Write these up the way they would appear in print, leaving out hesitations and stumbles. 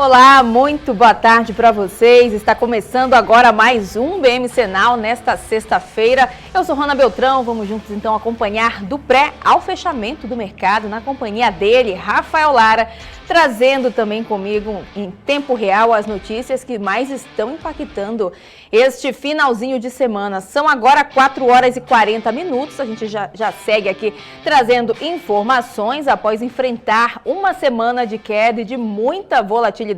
Olá, muito boa tarde para vocês. Está começando agora mais um BMC Now nesta sexta-feira. Eu sou Rana Beltrão, vamos juntos então acompanhar do pré ao fechamento do mercado na companhia dele, Rafael Lara, trazendo também comigo em tempo real as notícias que mais estão impactando este finalzinho de semana. São agora 4 horas e 40 minutos, a gente já segue aqui trazendo informações após enfrentar uma semana de queda e de muita volatilidade.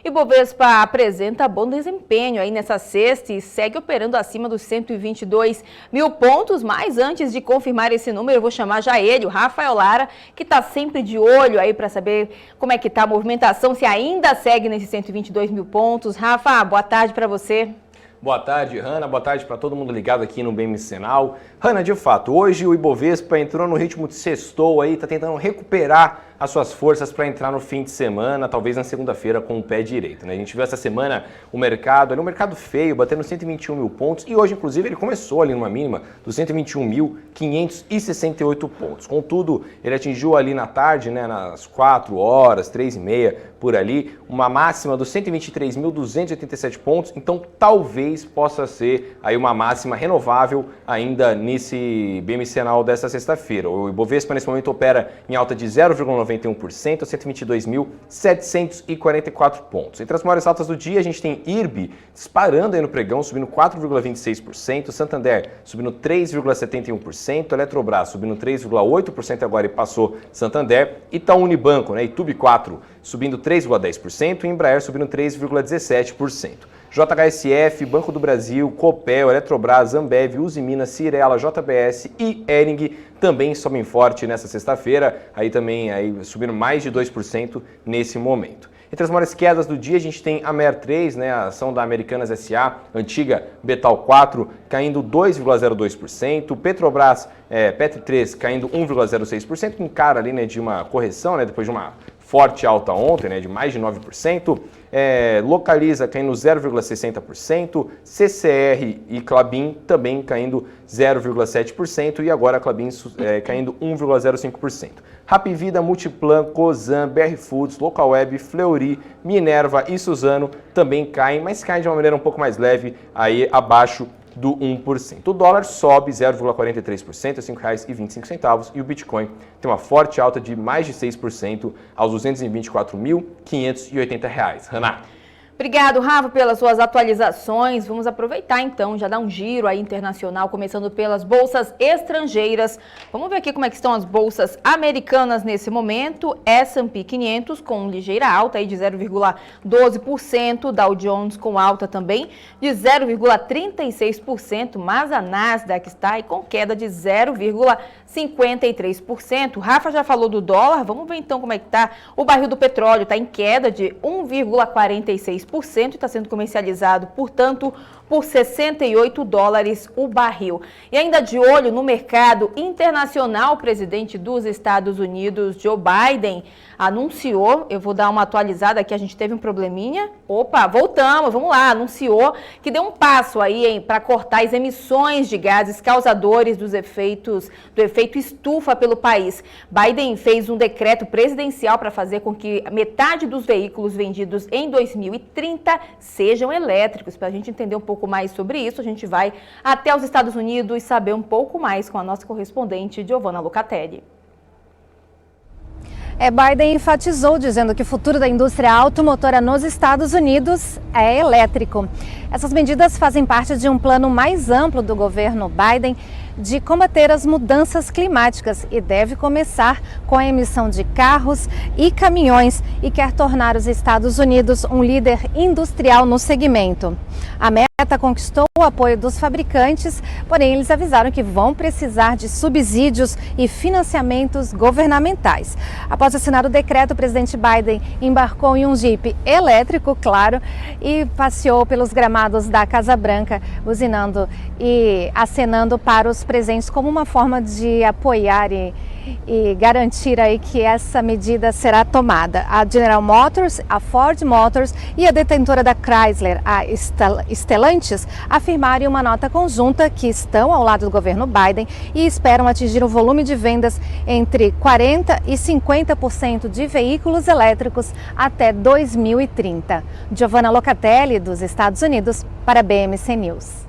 Ibovespa apresenta bom desempenho aí nessa sexta e segue operando acima dos 122 mil pontos, mas antes de confirmar esse número, eu vou chamar já ele, o Rafael Lara, que está sempre de olho aí para saber como é que está a movimentação, se ainda segue nesses 122 mil pontos. Rafa, boa tarde para você. Boa tarde, Rana. Boa tarde para todo mundo ligado aqui no BMC Now. Rana, de fato, hoje o Ibovespa entrou no ritmo de sextou aí, está tentando recuperar as suas forças para entrar no fim de semana, talvez na segunda-feira com o pé direito, né? A gente viu essa semana o mercado feio, batendo 121 mil pontos e hoje, inclusive, ele começou ali numa mínima dos 121.568 pontos. Contudo, ele atingiu ali na tarde, né, nas 4 horas, 3h30, por ali, uma máxima dos 123.287 pontos, então talvez possa ser aí uma máxima renovável ainda nesse BMC Now dessa sexta-feira. O Ibovespa nesse momento opera em alta de 0,91% a 122.744 pontos. Entre as maiores altas do dia, a gente tem IRB disparando aí no pregão, subindo 4,26%, Santander subindo 3,71%, Eletrobras subindo 3,8% agora e passou Santander, Itaú Unibanco, né, Itube 4 subindo 3,10% e Embraer subindo 3,17%. JHSF, Banco do Brasil, Copel, Eletrobras, Ambev, Usiminas, Cirela, JBS e Hering também sobem forte nessa sexta-feira, aí também subindo mais de 2% nesse momento. Entre as maiores quedas do dia, a gente tem a MER3, né, a ação da Americanas SA, antiga Betal 4, caindo 2,02%, Petrobras, Petr3, caindo 1,06%, um cara ali, né, de uma correção, né, depois de uma forte alta ontem, né, de mais de 9%, Localiza caindo 0,60%, CCR e Klabin também caindo 0,7% e agora a Klabin caindo 1,05%. Rapvida, Multiplan, Cosan, BR Foods, Localweb, Fleury, Minerva e Suzano também caem, mas caem de uma maneira um pouco mais leve, aí abaixo do 1%. O dólar sobe 0,43% a R$ 5,25 e o Bitcoin tem uma forte alta de mais de 6% aos R$ 224.580. Rana. Obrigado, Rafa, pelas suas atualizações. Vamos aproveitar então, já dar um giro aí internacional, começando pelas bolsas estrangeiras. Vamos ver aqui como é que estão as bolsas americanas nesse momento. S&P 500 com ligeira alta aí de 0,12%, Dow Jones com alta também de 0,36%, mas a Nasdaq está aí com queda de 0,53%. Rafa já falou do dólar, vamos ver então como é que está o barril do petróleo, está em queda de 1,46%. E está sendo comercializado, portanto, por $68 o barril. E ainda de olho no mercado internacional, o presidente dos Estados Unidos, Joe Biden, anunciou, eu vou dar uma atualizada aqui, a gente teve um probleminha, opa, voltamos, vamos lá, anunciou que deu um passo aí para cortar as emissões de gases causadores do efeito estufa pelo país. Biden fez um decreto presidencial para fazer com que metade dos veículos vendidos em 2030 sejam elétricos. Para a gente entender um pouco mais sobre isso, a gente vai até os Estados Unidos saber um pouco mais com a nossa correspondente Giovanna Locatelli. Biden enfatizou dizendo que o futuro da indústria automotora nos Estados Unidos é elétrico. Essas medidas fazem parte de um plano mais amplo do governo Biden de combater as mudanças climáticas e deve começar com a emissão de carros e caminhões e quer tornar os Estados Unidos um líder industrial no segmento. A meta conquistou o apoio dos fabricantes, porém eles avisaram que vão precisar de subsídios e financiamentos governamentais. Após assinar o decreto, o presidente Biden embarcou em um Jeep elétrico, claro, e passeou pelos gramados da Casa Branca, buzinando e acenando para os presentes como uma forma de apoiar e garantir aí que essa medida será tomada. A General Motors, a Ford Motors e a detentora da Chrysler, a Stellantis, afirmaram em uma nota conjunta que estão ao lado do governo Biden e esperam atingir um volume de vendas entre 40% e 50% de veículos elétricos até 2030. Giovanna Locatelli, dos Estados Unidos, para a BMC News.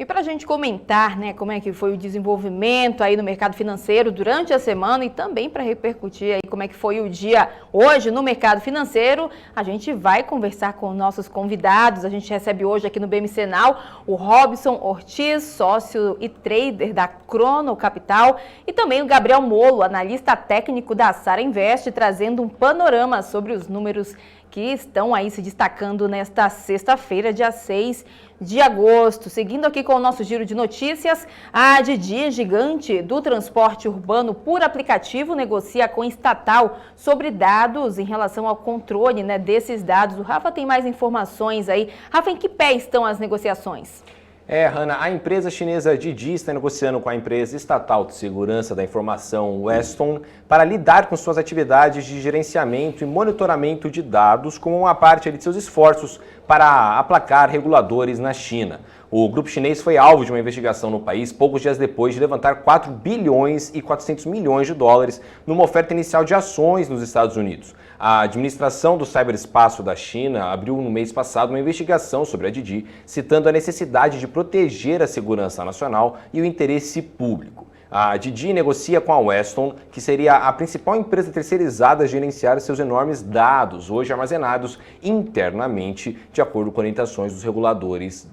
E para a gente comentar, né, como é que foi o desenvolvimento aí no mercado financeiro durante a semana e também para repercutir aí como é que foi o dia hoje no mercado financeiro, a gente vai conversar com nossos convidados. A gente recebe hoje aqui no BMC Now o Robson Ortiz, sócio e trader da Crono Capital, e também o Gabriel Molo, analista técnico da Sara Invest, trazendo um panorama sobre os números que estão aí se destacando nesta sexta-feira, dia 6 de agosto. Seguindo aqui com o nosso giro de notícias, a Didi, gigante do transporte urbano por aplicativo, negocia com estatal sobre dados em relação ao controle, né, desses dados. O Rafa tem mais informações aí. Rafa, em que pé estão as negociações? Hanna, a empresa chinesa Didi está negociando com a empresa estatal de segurança da informação Weston para lidar com suas atividades de gerenciamento e monitoramento de dados como uma parte de seus esforços para aplacar reguladores na China. O grupo chinês foi alvo de uma investigação no país poucos dias depois de levantar 4 bilhões e 400 milhões de dólares numa oferta inicial de ações nos Estados Unidos. A administração do ciberespaço da China abriu no mês passado uma investigação sobre a Didi, citando a necessidade de proteger a segurança nacional e o interesse público. A Didi negocia com a Weston, que seria a principal empresa terceirizada a gerenciar seus enormes dados, hoje armazenados internamente, de acordo com orientações dos reguladores.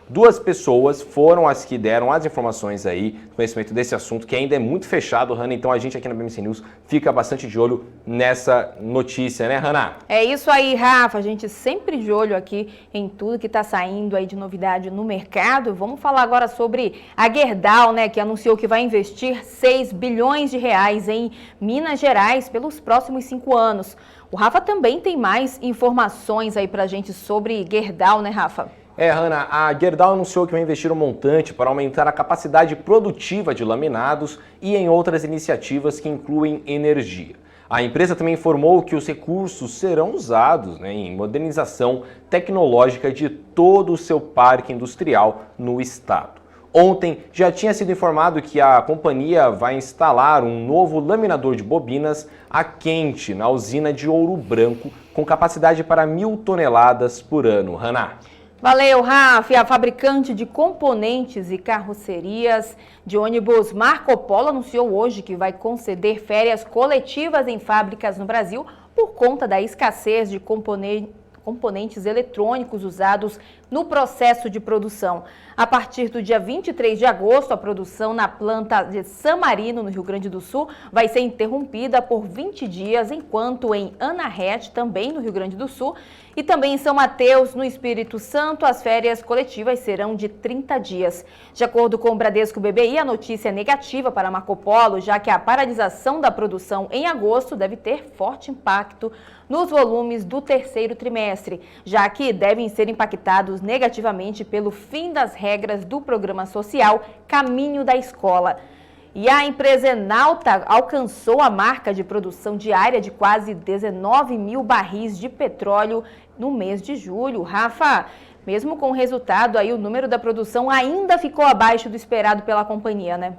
Duas pessoas foram as que deram as informações aí, conhecimento desse assunto, que ainda é muito fechado, Hanna, então a gente aqui na BMC News fica bastante de olho nessa notícia, né, Hanna? É isso aí, Rafa, a gente sempre de olho aqui em tudo que está saindo aí de novidade no mercado. Vamos falar agora sobre a Gerdau, né, que anunciou que vai investir 6 bilhões de reais em Minas Gerais pelos próximos 5 anos. O Rafa também tem mais informações aí pra gente sobre Gerdau, né, Rafa? Hanna, a Gerdau anunciou que vai investir um montante para aumentar a capacidade produtiva de laminados e em outras iniciativas que incluem energia. A empresa também informou que os recursos serão usados, né, em modernização tecnológica de todo o seu parque industrial no estado. Ontem já tinha sido informado que a companhia vai instalar um novo laminador de bobinas a quente na usina de Ouro Branco, com capacidade para 1.000 toneladas por ano. Hanna. Valeu, Rafa. A fabricante de componentes e carrocerias de ônibus Marco Polo anunciou hoje que vai conceder férias coletivas em fábricas no Brasil por conta da escassez de componentes eletrônicos usados no processo de produção. A partir do dia 23 de agosto, a produção na planta de San Marino, no Rio Grande do Sul, vai ser interrompida por 20 dias, enquanto em Anahead, também no Rio Grande do Sul, e também em São Mateus, no Espírito Santo, as férias coletivas serão de 30 dias. De acordo com o Bradesco BBI, a notícia é negativa para Marco Polo, já que a paralisação da produção em agosto deve ter forte impacto nos volumes do terceiro trimestre, já que devem ser impactados negativamente pelo fim das regras do programa social Caminho da Escola. E a empresa Enauta alcançou a marca de produção diária de quase 19 mil barris de petróleo no mês de julho. Rafa, mesmo com o resultado, aí o número da produção ainda ficou abaixo do esperado pela companhia, né?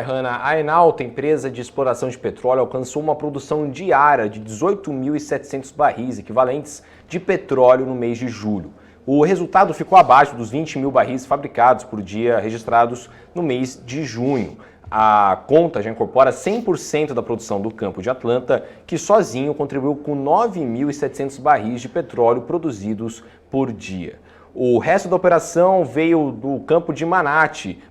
Hanna, a Enauta, empresa de exploração de petróleo, alcançou uma produção diária de 18.700 barris equivalentes de petróleo no mês de julho. O resultado ficou abaixo dos 20 mil barris fabricados por dia registrados no mês de junho. A conta já incorpora 100% da produção do campo de Atlanta, que sozinho contribuiu com 9.700 barris de petróleo produzidos por dia. O resto da operação veio do campo de Manati,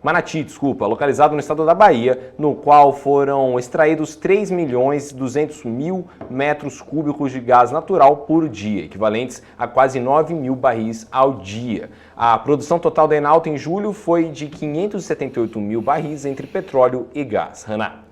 localizado no estado da Bahia, no qual foram extraídos 3.200.000 metros cúbicos de gás natural por dia, equivalentes a quase 9 mil barris ao dia. A produção total da Enauta em julho foi de 578 mil barris entre petróleo e gás. Hanna.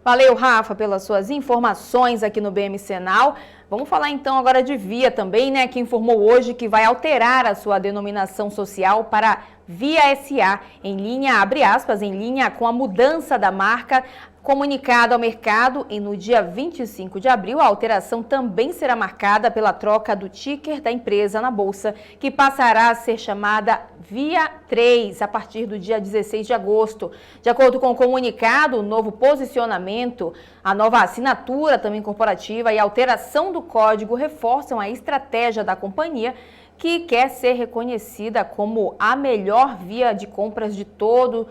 Valeu, Rafa, pelas suas informações aqui no BMC Now. Vamos falar então agora de Via também, né, que informou hoje que vai alterar a sua denominação social para Via SA, em linha, abre aspas, em linha com a mudança da marca. Comunicado ao mercado e no dia 25 de abril, a alteração também será marcada pela troca do ticker da empresa na Bolsa, que passará a ser chamada Via 3 a partir do dia 16 de agosto. De acordo com o comunicado, o novo posicionamento, a nova assinatura também corporativa e a alteração do código reforçam a estratégia da companhia, que quer ser reconhecida como a melhor via de compras de todos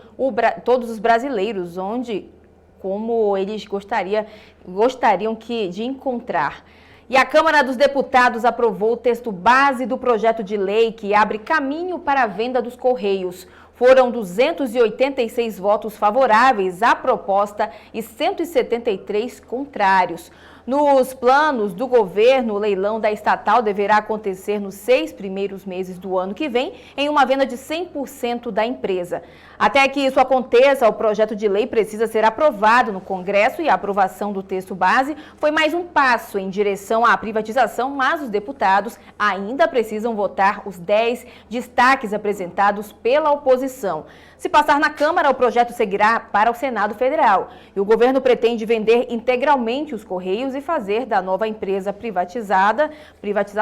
os brasileiros, como eles gostariam de encontrar. E a Câmara dos Deputados aprovou o texto base do projeto de lei que abre caminho para a venda dos Correios. Foram 286 votos favoráveis à proposta e 173 contrários. Nos planos do governo, o leilão da estatal deverá acontecer nos 6 primeiros meses do ano que vem, em uma venda de 100% da empresa. Até que isso aconteça, o projeto de lei precisa ser aprovado no Congresso e a aprovação do texto base foi mais um passo em direção à privatização, mas os deputados ainda precisam votar os 10 destaques apresentados pela oposição. Se passar na Câmara, o projeto seguirá para o Senado Federal e o governo pretende vender integralmente os Correios e fazer da nova empresa privatizada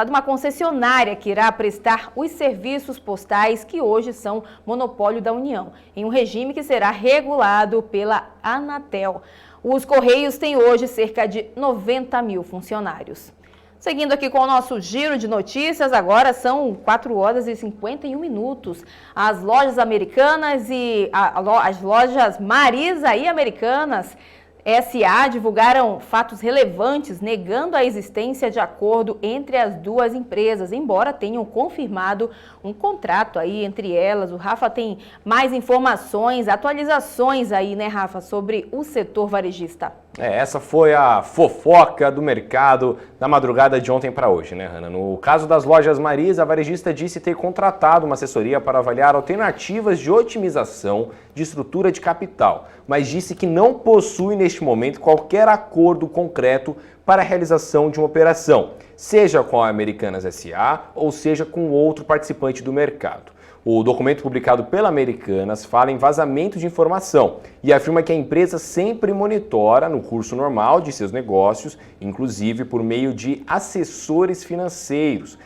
uma concessionária que irá prestar os serviços postais que hoje são monopólio da União, em um regime que será regulado pela Anatel. Os Correios têm hoje cerca de 90 mil funcionários. Seguindo aqui com o nosso giro de notícias, agora são 4 horas e 51 minutos. As lojas Americanas e as lojas Marisa e Americanas SA divulgaram fatos relevantes negando a existência de acordo entre as duas empresas, embora tenham confirmado um contrato aí entre elas. O Rafa tem mais informações, atualizações aí, né, Rafa, sobre o setor varejista. Essa foi a fofoca do mercado da madrugada de ontem para hoje, né, Hanna? No caso das lojas Marisa, a varejista disse ter contratado uma assessoria para avaliar alternativas de otimização de estrutura de capital, mas disse que não possui neste momento qualquer acordo concreto para a realização de uma operação, seja com a Americanas SA ou seja com outro participante do mercado. O documento publicado pela Americanas fala em vazamento de informação e afirma que a empresa sempre monitora no curso normal de seus negócios, inclusive por meio de assessores financeiros.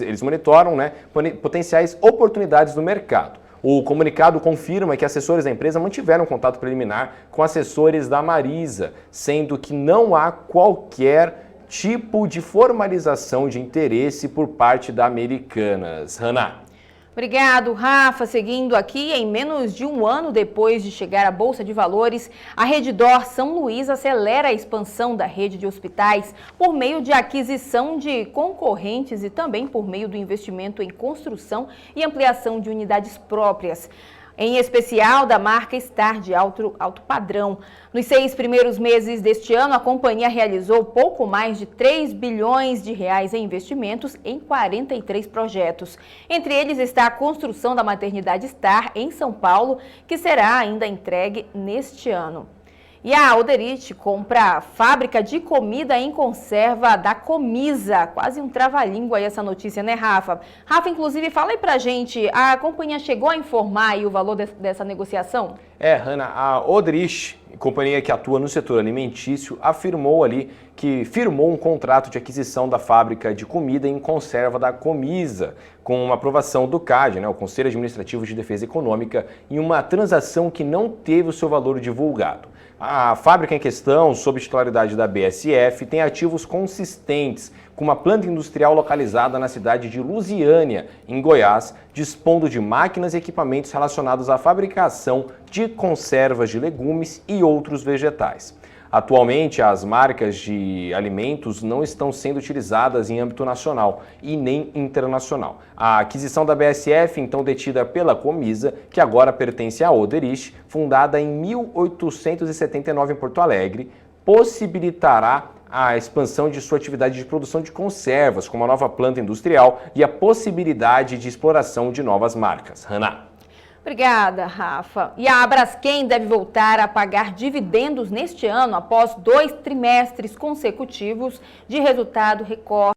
Eles monitoram, né, potenciais oportunidades no mercado. O comunicado confirma que assessores da empresa mantiveram contato preliminar com assessores da Marisa, sendo que não há qualquer tipo de formalização de interesse por parte da Americanas. Hanna. Obrigado, Rafa. Seguindo aqui, em menos de um ano depois de chegar à Bolsa de Valores, a Redditor São Luís acelera a expansão da rede de hospitais por meio de aquisição de concorrentes e também por meio do investimento em construção e ampliação de unidades próprias, em especial da marca Star de alto padrão. Nos 6 primeiros meses deste ano, a companhia realizou pouco mais de 3 bilhões de reais em investimentos em 43 projetos. Entre eles está a construção da maternidade Star em São Paulo, que será ainda entregue neste ano. E a Oderich compra a fábrica de comida em conserva da Comisa. Quase um trava-língua aí essa notícia, né, Rafa? Rafa, inclusive, fala aí pra gente, a companhia chegou a informar aí o valor dessa negociação? Hanna, a Oderich, companhia que atua no setor alimentício, afirmou ali que firmou um contrato de aquisição da fábrica de comida em conserva da Comisa, com uma aprovação do CAD, né, o Conselho Administrativo de Defesa Econômica, em uma transação que não teve o seu valor divulgado. A fábrica em questão, sob titularidade da BSF, tem ativos consistentes, com uma planta industrial localizada na cidade de Lusiânia, em Goiás, dispondo de máquinas e equipamentos relacionados à fabricação de conservas de legumes e outros vegetais. Atualmente, as marcas de alimentos não estão sendo utilizadas em âmbito nacional e nem internacional. A aquisição da BSF, então detida pela Comisa, que agora pertence à Oderich, fundada em 1879 em Porto Alegre, possibilitará a expansão de sua atividade de produção de conservas, com uma nova planta industrial e a possibilidade de exploração de novas marcas. Hanna. Obrigada, Rafa. E a Braskem deve voltar a pagar dividendos neste ano, após 2 trimestres consecutivos de resultado recorde.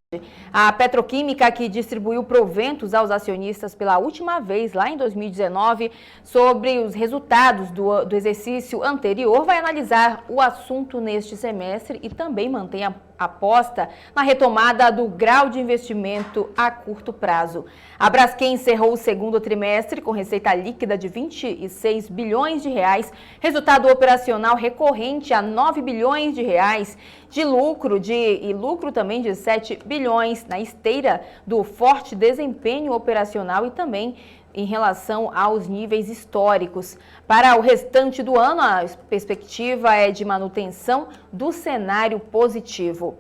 A petroquímica, que distribuiu proventos aos acionistas pela última vez, lá em 2019, sobre os resultados do exercício anterior, vai analisar o assunto neste semestre e também mantém a aposta na retomada do grau de investimento a curto prazo. A Braskem encerrou o segundo trimestre com receita líquida de 26 bilhões de reais, resultado operacional recorrente a 9 bilhões de reais, de lucro e lucro também de 7 bilhões na esteira do forte desempenho operacional e também em relação aos níveis históricos. Para o restante do ano, a perspectiva é de manutenção do cenário positivo.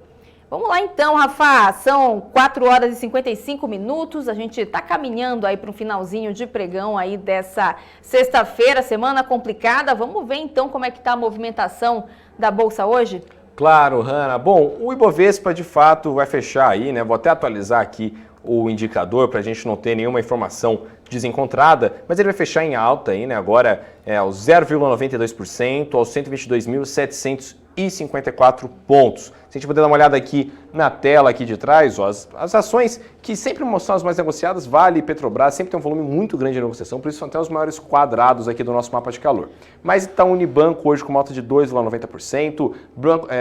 Vamos lá então, Rafa, são 4 horas e 55 minutos, a gente está caminhando aí para um finalzinho de pregão aí dessa sexta-feira, semana complicada. Vamos ver então como é que está a movimentação da Bolsa hoje? Claro, Hanna. Bom, o Ibovespa de fato vai fechar aí, né? Vou até atualizar aqui o indicador para a gente não ter nenhuma informação desencontrada, mas ele vai fechar em alta aí, né? Agora aos 0,92%, aos 122.754 pontos. Se a gente puder dar uma olhada aqui na tela aqui de trás, ó, as ações que sempre mostram as mais negociadas, Vale e Petrobras, sempre tem um volume muito grande de negociação, por isso são até os maiores quadrados aqui do nosso mapa de calor. Mas está o Unibanco hoje com uma alta de 2,90%,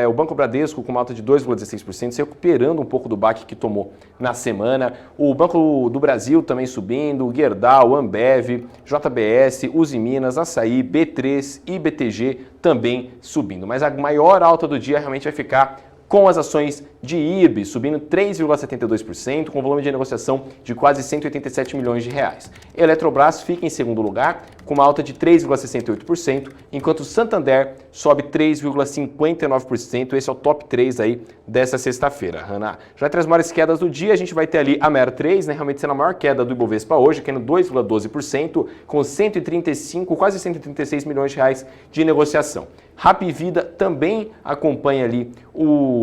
o Banco Bradesco com uma alta de 2,16%, se recuperando um pouco do baque que tomou na semana. O Banco do Brasil também subindo, o Gerdau, Ambev, JBS, Uzi Minas, Açaí, B3 e BTG também subindo. Mas a maior alta do dia realmente vai ficar com as ações de IRB, subindo 3,72%, com volume de negociação de quase 187 milhões de reais. Eletrobras fica em segundo lugar, com uma alta de 3,68%, enquanto Santander sobe 3,59%. Esse é o top 3 aí dessa sexta-feira, Hanna. Já entre as maiores quedas do dia, a gente vai ter ali a Mer 3, né, realmente sendo a maior queda do Ibovespa hoje, caindo 2,12%, com 135, quase 136 milhões de reais de negociação. Rapvida também acompanha ali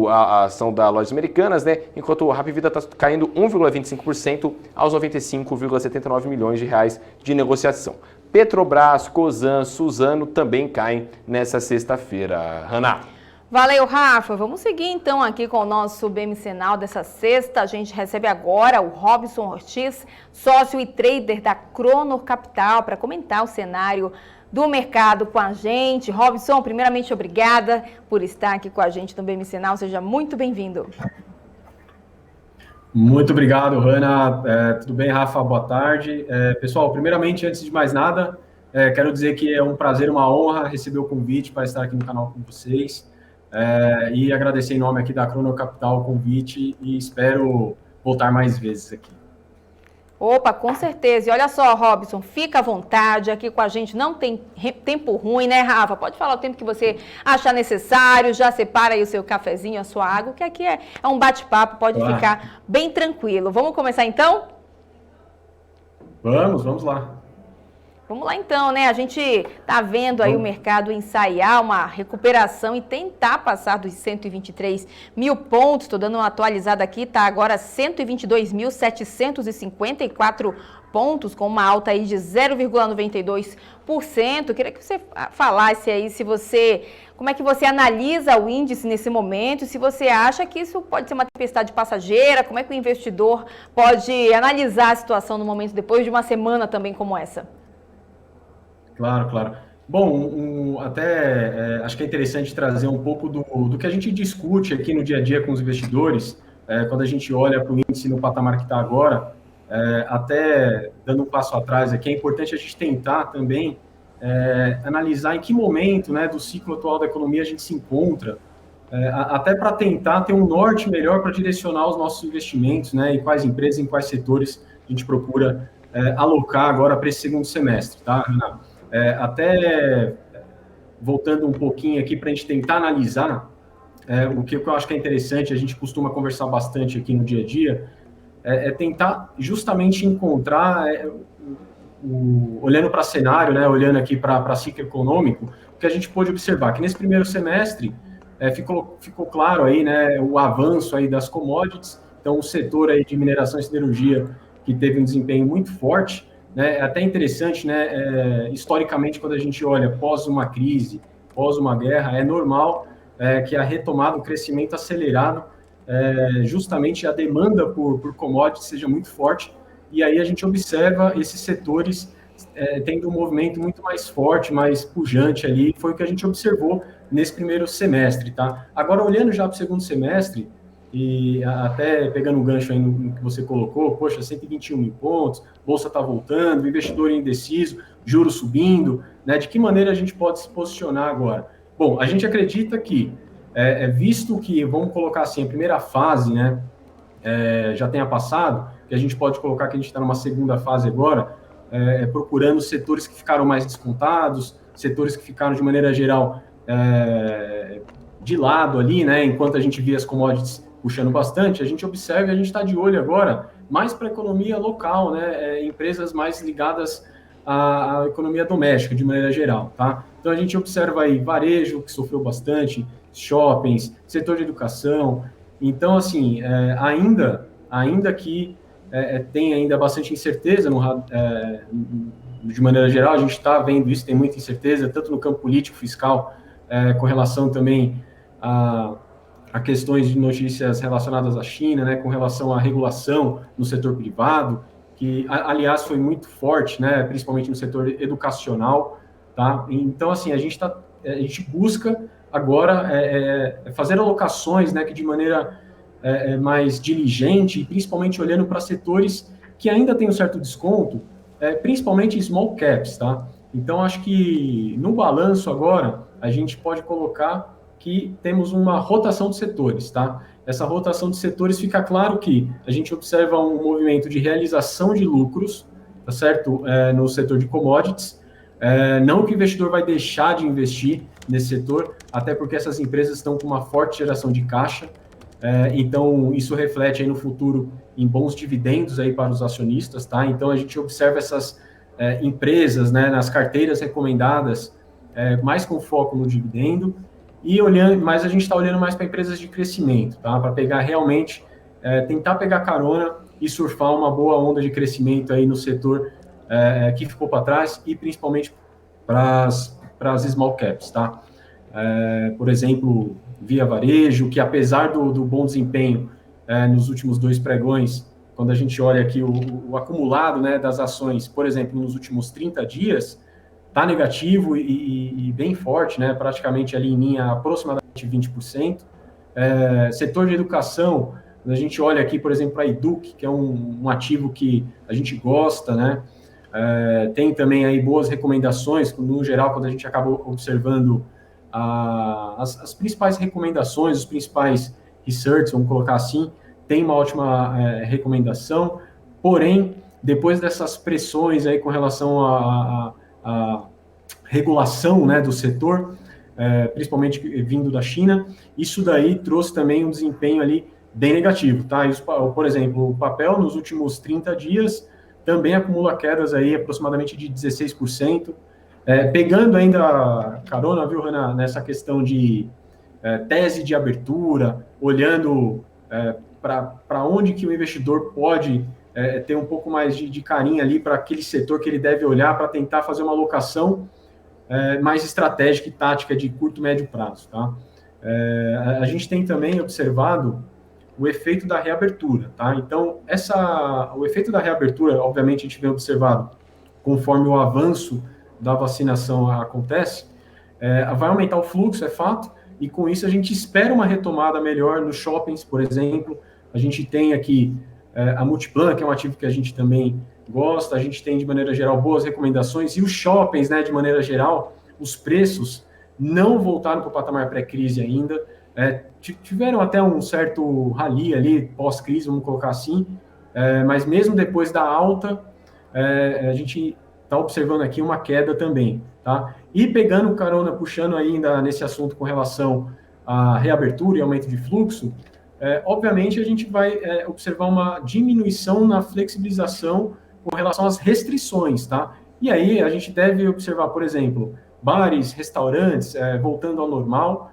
a ação da Lojas Americanas, né? Enquanto o Rapvida está caindo 1,25% aos 95,79 milhões de reais de negociação. Petrobras, Cosan, Suzano também caem nessa sexta-feira. Hanna. Valeu, Rafa. Vamos seguir então aqui com o nosso BMCenal dessa sexta. A gente recebe agora o Robson Ortiz, sócio e trader da Cronor Capital, para comentar o cenário do mercado com a gente. Robson, primeiramente, obrigada por estar aqui com a gente no BMCenal. Seja muito bem-vindo. Muito obrigado, Hanna. Tudo bem, Rafa? Boa tarde. Pessoal, primeiramente, antes de mais nada, quero dizer que é um prazer, uma honra receber o convite para estar aqui no canal com vocês. E agradecer em nome aqui da Cronor Capital o convite e espero voltar mais vezes aqui. Opa, com certeza. E olha só, Robson, fica à vontade aqui com a gente. Não tem tempo ruim, né, Rafa? Pode falar o tempo que você achar necessário. Já separa aí o seu cafezinho, a sua água, que aqui é um bate-papo, pode ficar bem tranquilo. Vamos começar então? Vamos lá. Vamos lá então, né? A gente está vendo aí o mercado ensaiar uma recuperação e tentar passar dos 123 mil pontos. Estou dando uma atualizada aqui, está agora 122.754 pontos, com uma alta aí de 0,92%. Queria que você falasse aí como é que você analisa o índice nesse momento, se você acha que isso pode ser uma tempestade passageira, como é que o investidor pode analisar a situação no momento depois de uma semana também como essa? Claro. Bom, acho que é interessante trazer um pouco do que a gente discute aqui no dia a dia com os investidores, quando a gente olha para o índice no patamar que está agora, até dando um passo atrás aqui, é importante a gente tentar também analisar em que momento, né, do ciclo atual da economia a gente se encontra, até para tentar ter um norte melhor para direcionar os nossos investimentos, né, em quais empresas, em quais setores a gente procura alocar agora para esse segundo semestre, tá, Renato? Até voltando um pouquinho aqui para a gente tentar analisar o que eu acho que é interessante, a gente costuma conversar bastante aqui no dia a dia, tentar justamente encontrar, olhando para cenário, né, olhando aqui para ciclo econômico, o que a gente pôde observar, que nesse primeiro semestre ficou claro aí, né, o avanço aí das commodities, então o setor aí de mineração e siderurgia que teve um desempenho muito forte, né? É até interessante, né? Historicamente, quando a gente olha pós uma crise, pós uma guerra, é normal que a retomada, o crescimento acelerado, justamente a demanda por commodities seja muito forte, e aí a gente observa esses setores tendo um movimento muito mais forte, mais pujante ali, foi o que a gente observou nesse primeiro semestre, tá? Agora, olhando já para o segundo semestre, e até pegando um gancho aí no que você colocou, poxa, 121 mil pontos, bolsa está voltando, investidor indeciso, juros subindo, né? De que maneira a gente pode se posicionar agora? Bom, a gente acredita que, visto que, vamos colocar assim, a primeira fase, né, já tenha passado, que a gente pode colocar que a gente está numa segunda fase agora, procurando setores que ficaram mais descontados, setores que ficaram, de maneira geral, de lado ali, né, enquanto a gente via as commodities puxando bastante, a gente observa, a gente está de olho agora mais para a economia local, né, empresas mais ligadas à economia doméstica, de maneira geral, tá? Então, a gente observa aí varejo, que sofreu bastante, shoppings, setor de educação. Então, assim, ainda que tem ainda bastante incerteza de maneira geral, a gente está vendo isso, tem muita incerteza, tanto no campo político, fiscal, com relação também a questões de notícias relacionadas à China, né, com relação à regulação no setor privado, que, aliás, foi muito forte, né, principalmente no setor educacional, tá? Então, assim, a gente busca agora fazer alocações, né, que de maneira mais diligente, e principalmente olhando para setores que ainda têm um certo desconto, principalmente small caps, tá? Então, acho que no balanço agora, a gente pode colocar que temos uma rotação de setores, tá? Essa rotação de setores fica claro que a gente observa um movimento de realização de lucros, tá certo? No setor de commodities, não que o investidor vai deixar de investir nesse setor, até porque essas empresas estão com uma forte geração de caixa, então isso reflete aí no futuro em bons dividendos aí para os acionistas, tá? Então a gente observa essas empresas, né, nas carteiras recomendadas, mais com foco no dividendo, mas a gente está olhando mais para empresas de crescimento, tá? Para pegar realmente, tentar pegar carona e surfar uma boa onda de crescimento aí no setor que ficou para trás, e principalmente para as small caps, tá? Por exemplo, Via Varejo, que apesar do bom desempenho nos últimos 2 pregões, quando a gente olha aqui o acumulado, né, das ações, por exemplo, nos últimos 30 dias, está negativo e bem forte, né, praticamente ali em linha aproximadamente 20%. Setor de educação, a gente olha aqui, por exemplo, a Educ, que é um ativo que a gente gosta, né, tem também aí boas recomendações, no geral, quando a gente acaba observando as principais recomendações, os principais research, vamos colocar assim, tem uma ótima recomendação, porém, depois dessas pressões aí com relação à regulação, né, do setor, principalmente vindo da China, isso daí trouxe também um desempenho ali bem negativo, tá? Isso, por exemplo, o papel nos últimos 30 dias também acumula quedas aí aproximadamente de 16%, pegando ainda carona, viu, Renan, nessa questão de tese de abertura, olhando para onde que o investidor pode ter um pouco mais de carinho ali para aquele setor que ele deve olhar para tentar fazer uma alocação mais estratégica e tática de curto e médio prazo, tá? A gente tem também observado o efeito da reabertura, tá? Então, o efeito da reabertura, obviamente, a gente vem observado conforme o avanço da vacinação acontece, vai aumentar o fluxo, é fato, e com isso a gente espera uma retomada melhor nos shoppings, por exemplo. A gente tem aqui a Multiplan, que é um ativo que a gente também gosta, a gente tem, de maneira geral, boas recomendações, e os shoppings, né, de maneira geral, os preços não voltaram para o patamar pré-crise ainda, tiveram até um certo rally ali, pós-crise, vamos colocar assim, mas mesmo depois da alta, a gente está observando aqui uma queda também, tá? E pegando carona, puxando ainda nesse assunto com relação à reabertura e aumento de fluxo, obviamente a gente vai observar uma diminuição na flexibilização com relação às restrições, tá? E aí a gente deve observar, por exemplo, bares, restaurantes voltando ao normal,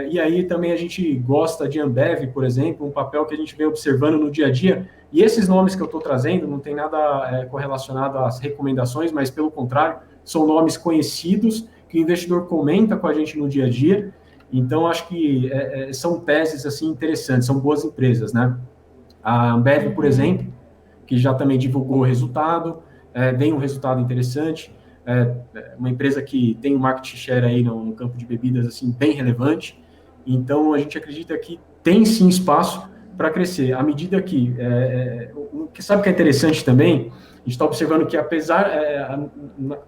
E aí também a gente gosta de Ambev, por exemplo, um papel que a gente vem observando no dia a dia. E esses nomes que eu estou trazendo não tem nada correlacionado às recomendações, mas pelo contrário, são nomes conhecidos que o investidor comenta com a gente no dia a dia. Então, acho que são teses assim, interessantes, são boas empresas, né? A Ambev, por exemplo, que já também divulgou o resultado, vem um resultado interessante, uma empresa que tem um market share aí no campo de bebidas assim, bem relevante. Então, a gente acredita que tem sim espaço para crescer. À medida que... sabe o que é interessante também? A gente está observando que, apesar...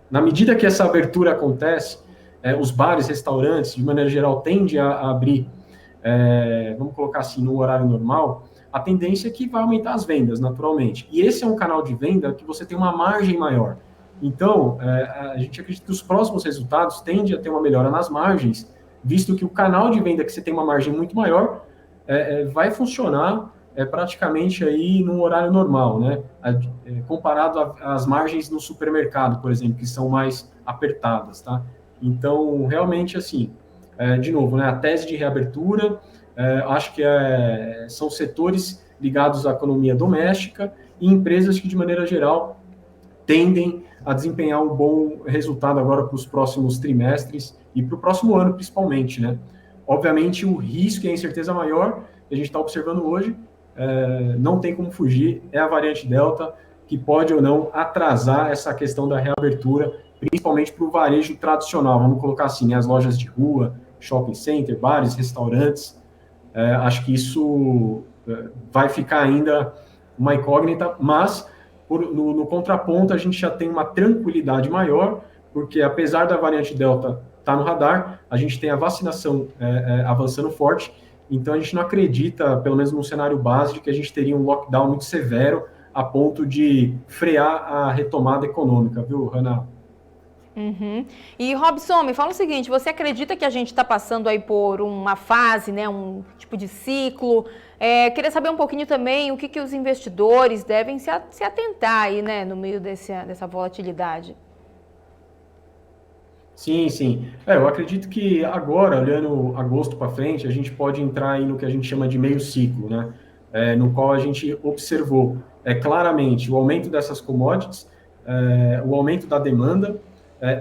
na medida que essa abertura acontece, os bares, restaurantes, de maneira geral, tendem a abrir, vamos colocar assim, no horário normal, a tendência é que vai aumentar as vendas, naturalmente. E esse é um canal de venda que você tem uma margem maior. Então, a gente acredita que os próximos resultados tendem a ter uma melhora nas margens, visto que o canal de venda que você tem uma margem muito maior vai funcionar praticamente aí num horário normal, né? Comparado às margens no supermercado, por exemplo, que são mais apertadas, tá? Então, realmente, assim, de novo, né, a tese de reabertura, acho que são setores ligados à economia doméstica e empresas que, de maneira geral, tendem a desempenhar um bom resultado agora para os próximos trimestres e para o próximo ano, principalmente, né? Obviamente, o risco e a incerteza maior que a gente está observando hoje, não tem como fugir, é a variante Delta, que pode ou não atrasar essa questão da reabertura, principalmente para o varejo tradicional, vamos colocar assim, as lojas de rua, shopping center, bares, restaurantes. Acho que isso vai ficar ainda uma incógnita, mas no contraponto a gente já tem uma tranquilidade maior, porque apesar da variante Delta estar no radar, a gente tem a vacinação avançando forte, então a gente não acredita, pelo menos no cenário base, de que a gente teria um lockdown muito severo a ponto de frear a retomada econômica, viu, Hannah? Uhum. E, Robson, me fala o seguinte, você acredita que a gente está passando aí por uma fase, né, um tipo de ciclo? Queria saber um pouquinho também o que os investidores devem se atentar aí, né, no meio dessa volatilidade. Sim, sim. Eu acredito que agora, olhando agosto para frente, a gente pode entrar aí no que a gente chama de meio ciclo, né? No qual a gente observou claramente o aumento dessas commodities, o aumento da demanda,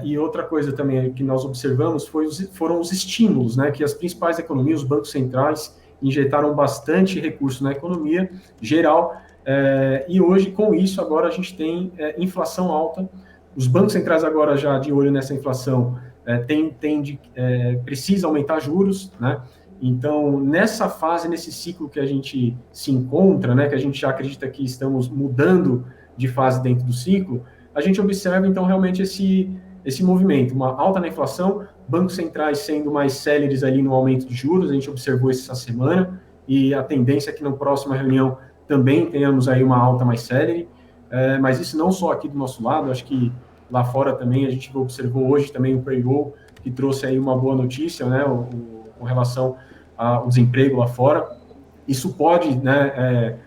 e outra coisa também que nós observamos foram os estímulos, né? Que as principais economias, os bancos centrais, injetaram bastante recurso na economia geral, e hoje, com isso, agora a gente tem inflação alta. Os bancos centrais agora já de olho nessa inflação precisa aumentar juros, né? Então, nessa fase, nesse ciclo que a gente se encontra, né, que a gente já acredita que estamos mudando de fase dentro do ciclo, a gente observa, então, realmente esse movimento, uma alta na inflação, bancos centrais sendo mais céleres ali no aumento de juros, a gente observou isso essa semana, e a tendência é que na próxima reunião também tenhamos aí uma alta mais célere, mas isso não só aqui do nosso lado, acho que lá fora também a gente observou hoje também o payroll, que trouxe aí uma boa notícia, né, com relação ao desemprego lá fora. Isso pode, né,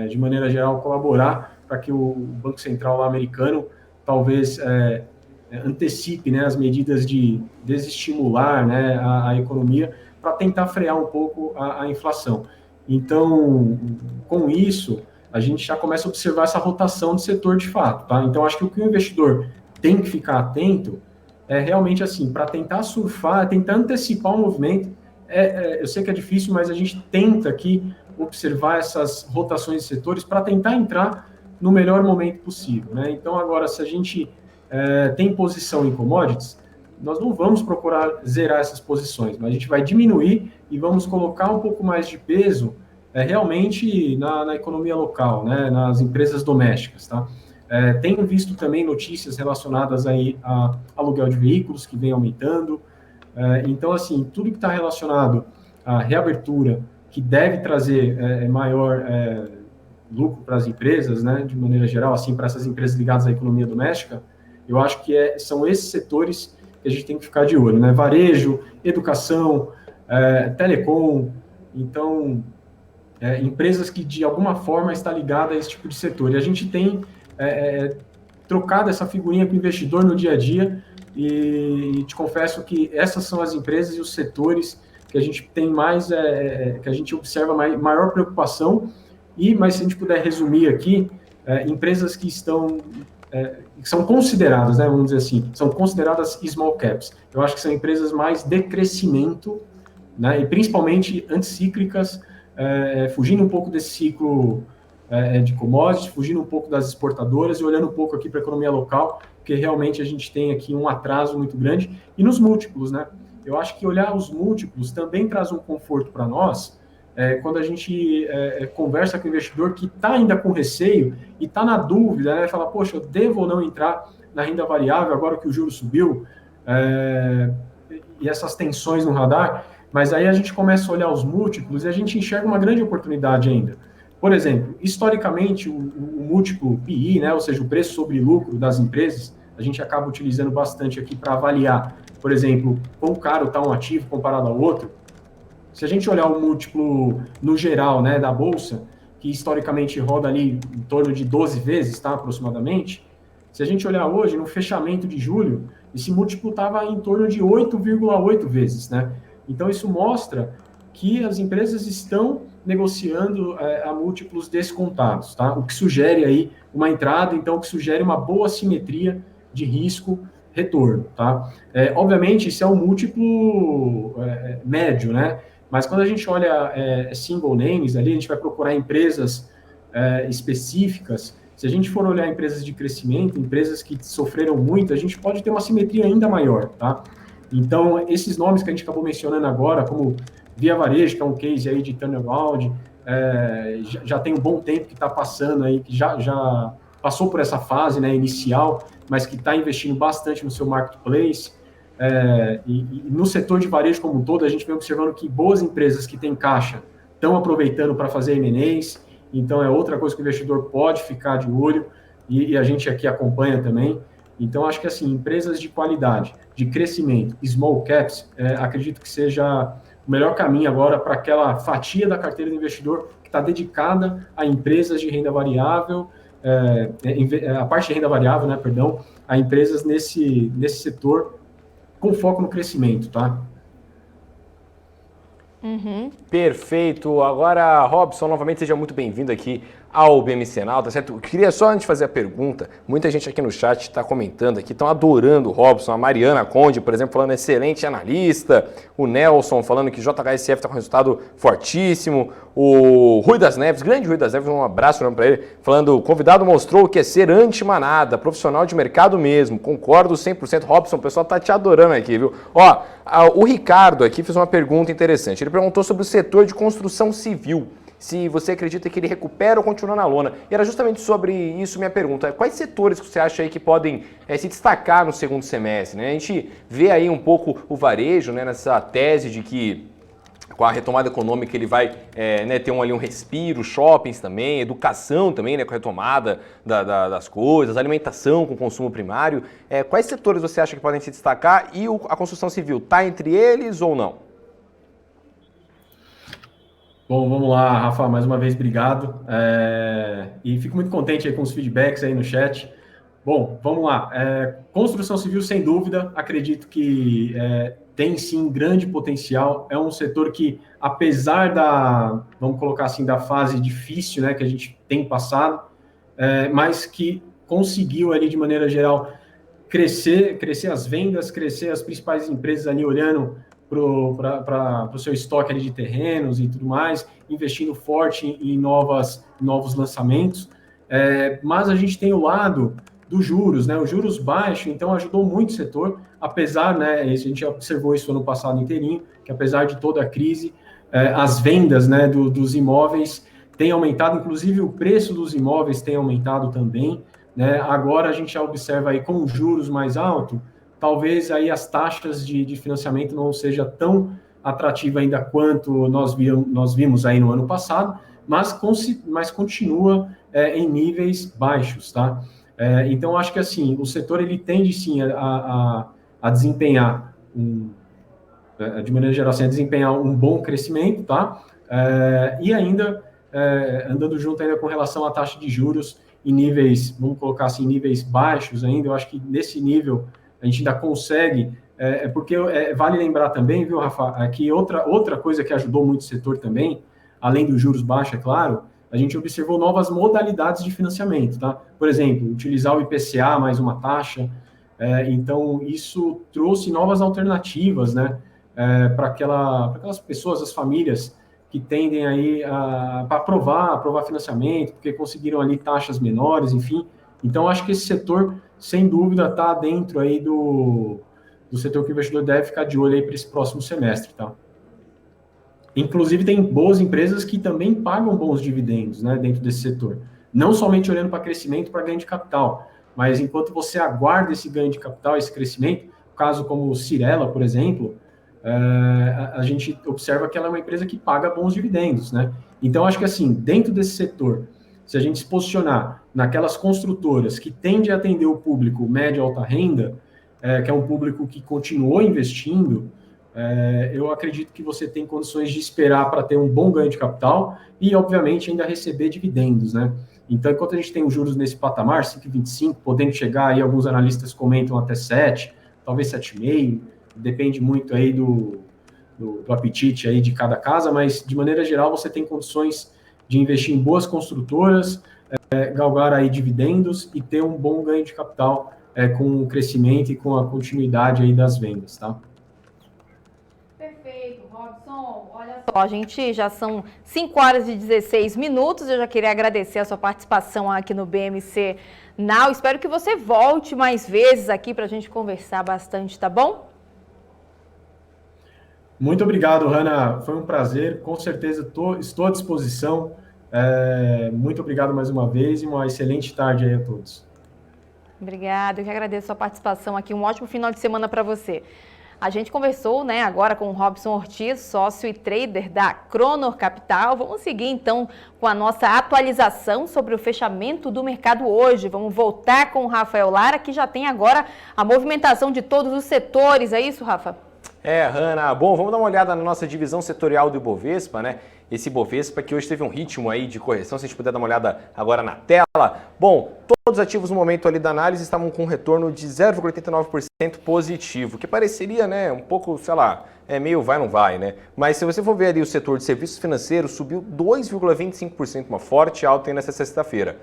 de maneira geral, colaborar para que o Banco Central lá americano talvez antecipe, né, as medidas de desestimular, né, a economia para tentar frear um pouco a inflação. Então, com isso, a gente já começa a observar essa rotação do setor de fato, tá? Então, acho que o que o investidor tem que ficar atento realmente assim, para tentar surfar, tentar antecipar o movimento. Eu sei que é difícil, mas a gente tenta aqui observar essas rotações de setores para tentar entrar no melhor momento possível, né? Então, agora, se a gente tem posição em commodities, nós não vamos procurar zerar essas posições, mas a gente vai diminuir e vamos colocar um pouco mais de peso realmente na economia local, né, nas empresas domésticas, tá? Tenho visto também notícias relacionadas aí a aluguel de veículos, que vem aumentando. Então, assim, tudo que está relacionado à reabertura, que deve trazer maior lucro para as empresas, né, de maneira geral, assim, para essas empresas ligadas à economia doméstica, eu acho que são esses setores que a gente tem que ficar de olho, né? Varejo, educação, telecom, então, empresas que de alguma forma está ligada a esse tipo de setor. E a gente tem trocado essa figurinha com o investidor no dia a dia, e te confesso que essas são as empresas e os setores que a gente tem mais, que a gente observa maior preocupação, mas se a gente puder resumir aqui, empresas que estão, que são consideradas, né, vamos dizer assim, são consideradas small caps. Eu acho que são empresas mais de crescimento, né, e principalmente anticíclicas, fugindo um pouco desse ciclo de commodities, fugindo um pouco das exportadoras e olhando um pouco aqui para a economia local, porque realmente a gente tem aqui um atraso muito grande, e nos múltiplos, né? Eu acho que olhar os múltiplos também traz um conforto para nós, quando a gente conversa com o investidor que está ainda com receio e está na dúvida, né? Fala, poxa, eu devo ou não entrar na renda variável agora que o juro subiu, e essas tensões no radar, mas aí a gente começa a olhar os múltiplos e a gente enxerga uma grande oportunidade ainda. Por exemplo, historicamente, o múltiplo PI, né, ou seja, o preço sobre lucro das empresas, a gente acaba utilizando bastante aqui para avaliar, por exemplo, quão caro está um ativo comparado ao outro. Se a gente olhar o múltiplo no geral, né, da Bolsa, que historicamente roda ali em torno de 12 vezes, tá, aproximadamente, se a gente olhar hoje, no fechamento de julho, esse múltiplo estava em torno de 8,8 vezes, né? Então, isso mostra que as empresas estão negociando a múltiplos descontados, tá? O que sugere aí uma entrada, então, o que sugere uma boa simetria de risco-retorno, tá? Obviamente, isso é um múltiplo médio, né? Mas quando a gente olha single names ali, a gente vai procurar empresas específicas. Se a gente for olhar empresas de crescimento, empresas que sofreram muito, a gente pode ter uma simetria ainda maior, tá? Então, esses nomes que a gente acabou mencionando agora, como Via Varejo, que é um case aí de turnaround, já tem um bom tempo que está passando aí, que já passou por essa fase, né, inicial, mas que está investindo bastante no seu marketplace. E no setor de varejo como um todo, a gente vem observando que boas empresas que têm caixa estão aproveitando para fazer M&As, então é outra coisa que o investidor pode ficar de olho, e a gente aqui acompanha também. Então, acho que assim, empresas de qualidade, de crescimento, small caps, acredito que seja o melhor caminho agora para aquela fatia da carteira do investidor que está dedicada a empresas de renda variável, a parte de renda variável, né, perdão, a empresas nesse setor com foco no crescimento, tá? Uhum. Perfeito. Agora, Robson, novamente seja muito bem-vindo aqui ao BMCenal, tá certo? Eu queria só antes de fazer a pergunta, muita gente aqui no chat está comentando aqui, estão adorando o Robson, a Mariana Conde, por exemplo, falando excelente analista, o Nelson falando que JHSF está com resultado fortíssimo, o Rui das Neves, grande Rui das Neves, um abraço para ele, falando, o convidado mostrou que é ser anti-manada, profissional de mercado mesmo, concordo 100%, Robson, o pessoal tá te adorando aqui, viu? Ó, o Ricardo aqui fez uma pergunta interessante, ele perguntou sobre o setor de construção civil, se você acredita que ele recupera ou continua na lona. E era justamente sobre isso minha pergunta. Quais setores que você acha aí que podem se destacar no segundo semestre? Né? A gente vê aí um pouco o varejo, né, nessa tese de que com a retomada econômica ele vai ter ali um respiro, shoppings também, educação também, né, com a retomada das coisas, alimentação com consumo primário. Quais setores você acha que podem se destacar e a construção civil está entre eles ou não? Bom, vamos lá, Rafa, mais uma vez, obrigado. E fico muito contente aí com os feedbacks aí no chat. Bom, vamos lá. Construção civil, sem dúvida, acredito que tem sim grande potencial. É um setor que, apesar vamos colocar assim, da fase difícil, né, que a gente tem passado, mas que conseguiu ali, de maneira geral, crescer as vendas, crescer as principais empresas ali olhando para o seu estoque ali de terrenos e tudo mais, investindo forte em novos lançamentos. Mas a gente tem o lado dos juros, né? Os juros baixos, então ajudou muito o setor, apesar, né? A gente observou isso ano passado inteirinho, que apesar de toda a crise, as vendas, né, dos imóveis têm aumentado, inclusive o preço dos imóveis tem aumentado também, né? Agora a gente já observa aí com juros mais altos, talvez aí as taxas de financiamento não seja tão atrativa ainda quanto nós vimos aí no ano passado, mas continua em níveis baixos, tá? Então, acho que assim, o setor ele tende sim a desempenhar, de maneira geral, assim, a desempenhar um bom crescimento, tá? E ainda, andando junto ainda com relação à taxa de juros em níveis, vamos colocar assim, níveis baixos ainda, eu acho que nesse nível a gente ainda consegue porque vale lembrar também, viu, Rafa, que outra coisa que ajudou muito o setor também, além dos juros baixos, é claro, a gente observou novas modalidades de financiamento, tá? Por exemplo, utilizar o IPCA mais uma taxa. Então, isso trouxe novas alternativas, né, para aquelas pessoas, as famílias que tendem aí a aprovar financiamento, porque conseguiram ali taxas menores, enfim. Então, acho que esse setor, sem dúvida, está dentro aí do setor que o investidor deve ficar de olho aí para esse próximo semestre, tá? Inclusive, tem boas empresas que também pagam bons dividendos, né, dentro desse setor. Não somente olhando para crescimento, para ganho de capital, mas enquanto você aguarda esse ganho de capital, esse crescimento, caso como o Cyrela, por exemplo, a gente observa que ela é uma empresa que paga bons dividendos, né? Então, acho que assim, dentro desse setor, se a gente se posicionar naquelas construtoras que tendem a atender o público médio e alta renda, que é um público que continuou investindo, eu acredito que você tem condições de esperar para ter um bom ganho de capital e, obviamente, ainda receber dividendos, né? Então, enquanto a gente tem os juros nesse patamar, 5,25, podendo chegar aí, alguns analistas comentam até 7, talvez 7,5, depende muito aí do apetite aí de cada casa, mas, de maneira geral, você tem condições de investir em boas construtoras, galgar aí dividendos e ter um bom ganho de capital com o crescimento e com a continuidade aí das vendas, tá? Olha só, gente, já são 5 horas e 16 minutos. Eu já queria agradecer a sua participação aqui no BMC Now. Espero que você volte mais vezes aqui para a gente conversar bastante, tá bom? Muito obrigado, Hanna. Foi um prazer. Com certeza estou à disposição. Muito obrigado mais uma vez e uma excelente tarde aí a todos. Obrigada, eu que agradeço a sua participação aqui. Um ótimo final de semana para você. A gente conversou, né, agora com o Robson Ortiz, sócio e trader da Cronor Capital. Vamos seguir, então, com a nossa atualização sobre o fechamento do mercado hoje. Vamos voltar com o Rafael Lara, que já tem agora a movimentação de todos os setores. É isso, Rafa? Hanna. Bom, vamos dar uma olhada na nossa divisão setorial do Ibovespa, né? Esse Ibovespa que hoje teve um ritmo aí de correção, se a gente puder dar uma olhada agora na tela. Bom, todos os ativos no momento ali da análise estavam com um retorno de 0,89% positivo, que pareceria, né, um pouco, sei lá, meio vai não vai, né? Mas se você for ver ali o setor de serviços financeiros, subiu 2,25%, uma forte alta aí nessa sexta-feira.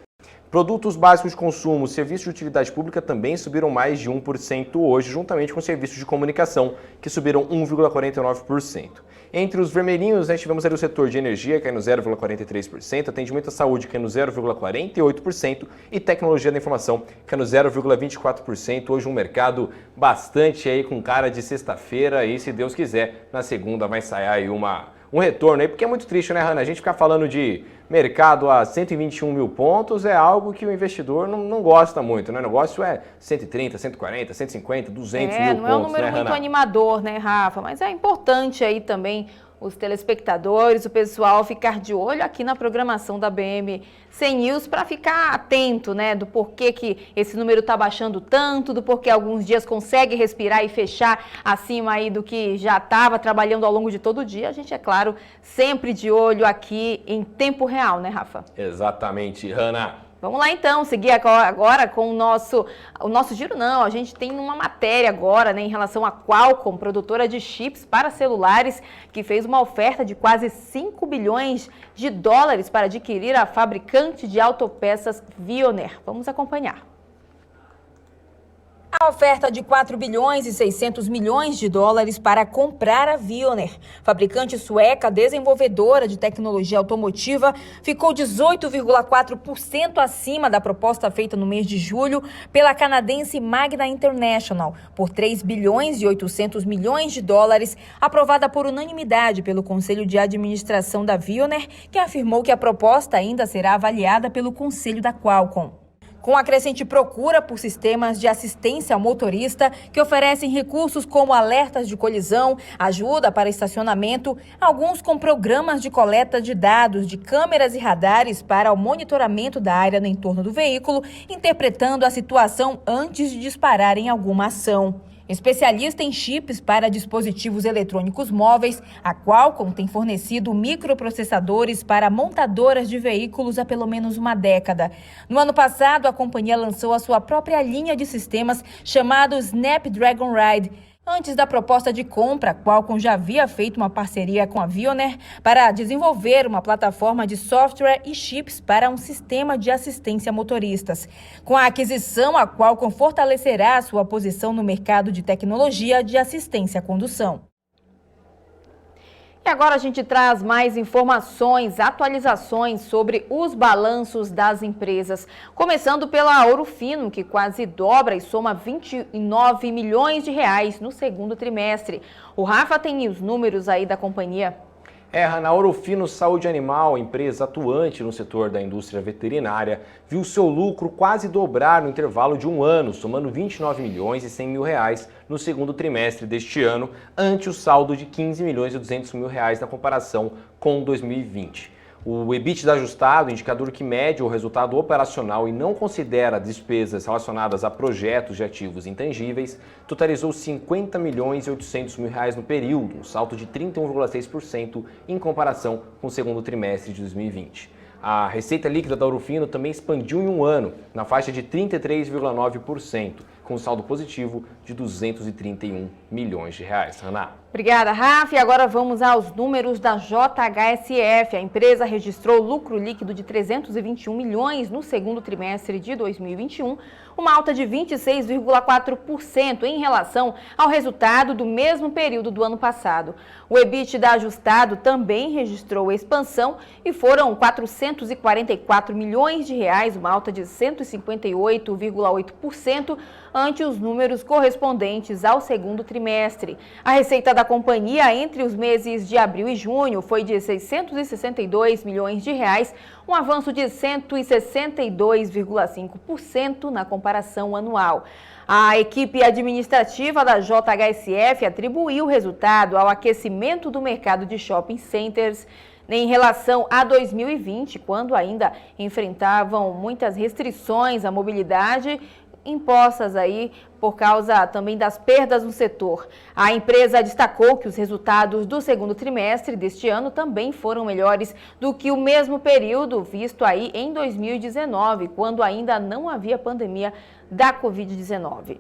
Produtos básicos de consumo, serviços de utilidade pública também subiram mais de 1% hoje, juntamente com serviços de comunicação, que subiram 1,49%. Entre os vermelhinhos, tivemos ali o setor de energia, caindo 0,43%, atendimento à saúde, caindo 0,48%, e tecnologia da informação, caindo 0,24%. Hoje um mercado bastante aí com cara de sexta-feira, e se Deus quiser, na segunda vai sair aí um retorno aí, porque é muito triste, né, Hanna? A gente ficar falando de mercado a 121 mil pontos é algo que o investidor não gosta muito, né? O negócio é 130, 140, 150, 200 mil pontos, não é um número muito animador, né, Rafa? Mas é importante aí também os telespectadores, o pessoal ficar de olho aqui na programação da BMC News para ficar atento, né, do porquê que esse número está baixando tanto, do porquê alguns dias consegue respirar e fechar acima aí do que já estava trabalhando ao longo de todo o dia. A gente, é claro, sempre de olho aqui em tempo real, né, Rafa? Exatamente, Hanna. Vamos lá então, seguir agora com o nosso giro não, a gente tem uma matéria agora, né, em relação à Qualcomm, produtora de chips para celulares, que fez uma oferta de quase 5 bilhões de dólares para adquirir a fabricante de autopeças Veoneer. Vamos acompanhar. A oferta de 4 bilhões e 600 milhões de dólares para comprar a Veoneer, fabricante sueca desenvolvedora de tecnologia automotiva, ficou 18,4% acima da proposta feita no mês de julho pela canadense Magna International, por 3 bilhões e 800 milhões de dólares, aprovada por unanimidade pelo Conselho de Administração da Veoneer, que afirmou que a proposta ainda será avaliada pelo Conselho da Qualcomm. Com a crescente procura por sistemas de assistência ao motorista que oferecem recursos como alertas de colisão, ajuda para estacionamento, alguns com programas de coleta de dados de câmeras e radares para o monitoramento da área no entorno do veículo, interpretando a situação antes de disparar em alguma ação. Especialista em chips para dispositivos eletrônicos móveis, a Qualcomm tem fornecido microprocessadores para montadoras de veículos há pelo menos uma década. No ano passado, a companhia lançou a sua própria linha de sistemas chamado Snapdragon Ride. antes da proposta de compra, a Qualcomm já havia feito uma parceria com a Veoneer para desenvolver uma plataforma de software e chips para um sistema de assistência a motoristas. Com a aquisição, a Qualcomm fortalecerá sua posição no mercado de tecnologia de assistência à condução. E agora a gente traz mais informações, atualizações sobre os balanços das empresas. Começando pela Ouro Fino, que quase dobra e soma 29 milhões de reais no segundo trimestre. O Rafa tem os números aí da companhia. Na Ouro Fino Saúde Animal, empresa atuante no setor da indústria veterinária, viu seu lucro quase dobrar no intervalo de um ano, somando 29 milhões e 100 mil reais no segundo trimestre deste ano, ante o saldo de 15 milhões e 200 mil reais na comparação com 2020. O EBITDA ajustado, indicador que mede o resultado operacional e não considera despesas relacionadas a projetos de ativos intangíveis, totalizou 50 milhões e 800 mil reais no período, um salto de 31,6% em comparação com o segundo trimestre de 2020. A receita líquida da Ouro Fino também expandiu em um ano, na faixa de 33,9%, com um saldo positivo de 231 milhões de reais. Ana. Obrigada, Rafa. E agora vamos aos números da JHSF. A empresa registrou lucro líquido de 321 milhões no segundo trimestre de 2021, uma alta de 26,4% em relação ao resultado do mesmo período do ano passado. O EBITDA ajustado também registrou expansão e foram 444 milhões de reais, uma alta de 158,8% ante os números correspondentes ao segundo trimestre. A receita da companhia entre os meses de abril e junho foi de 662 milhões de reais, um avanço de 162,5% na comparação anual. A equipe administrativa da JHSF atribuiu o resultado ao aquecimento do mercado de shopping centers em relação a 2020, quando ainda enfrentavam muitas restrições à mobilidade impostas aí por causa também das perdas no setor. A empresa destacou que os resultados do segundo trimestre deste ano também foram melhores do que o mesmo período visto aí em 2019, quando ainda não havia pandemia da Covid-19.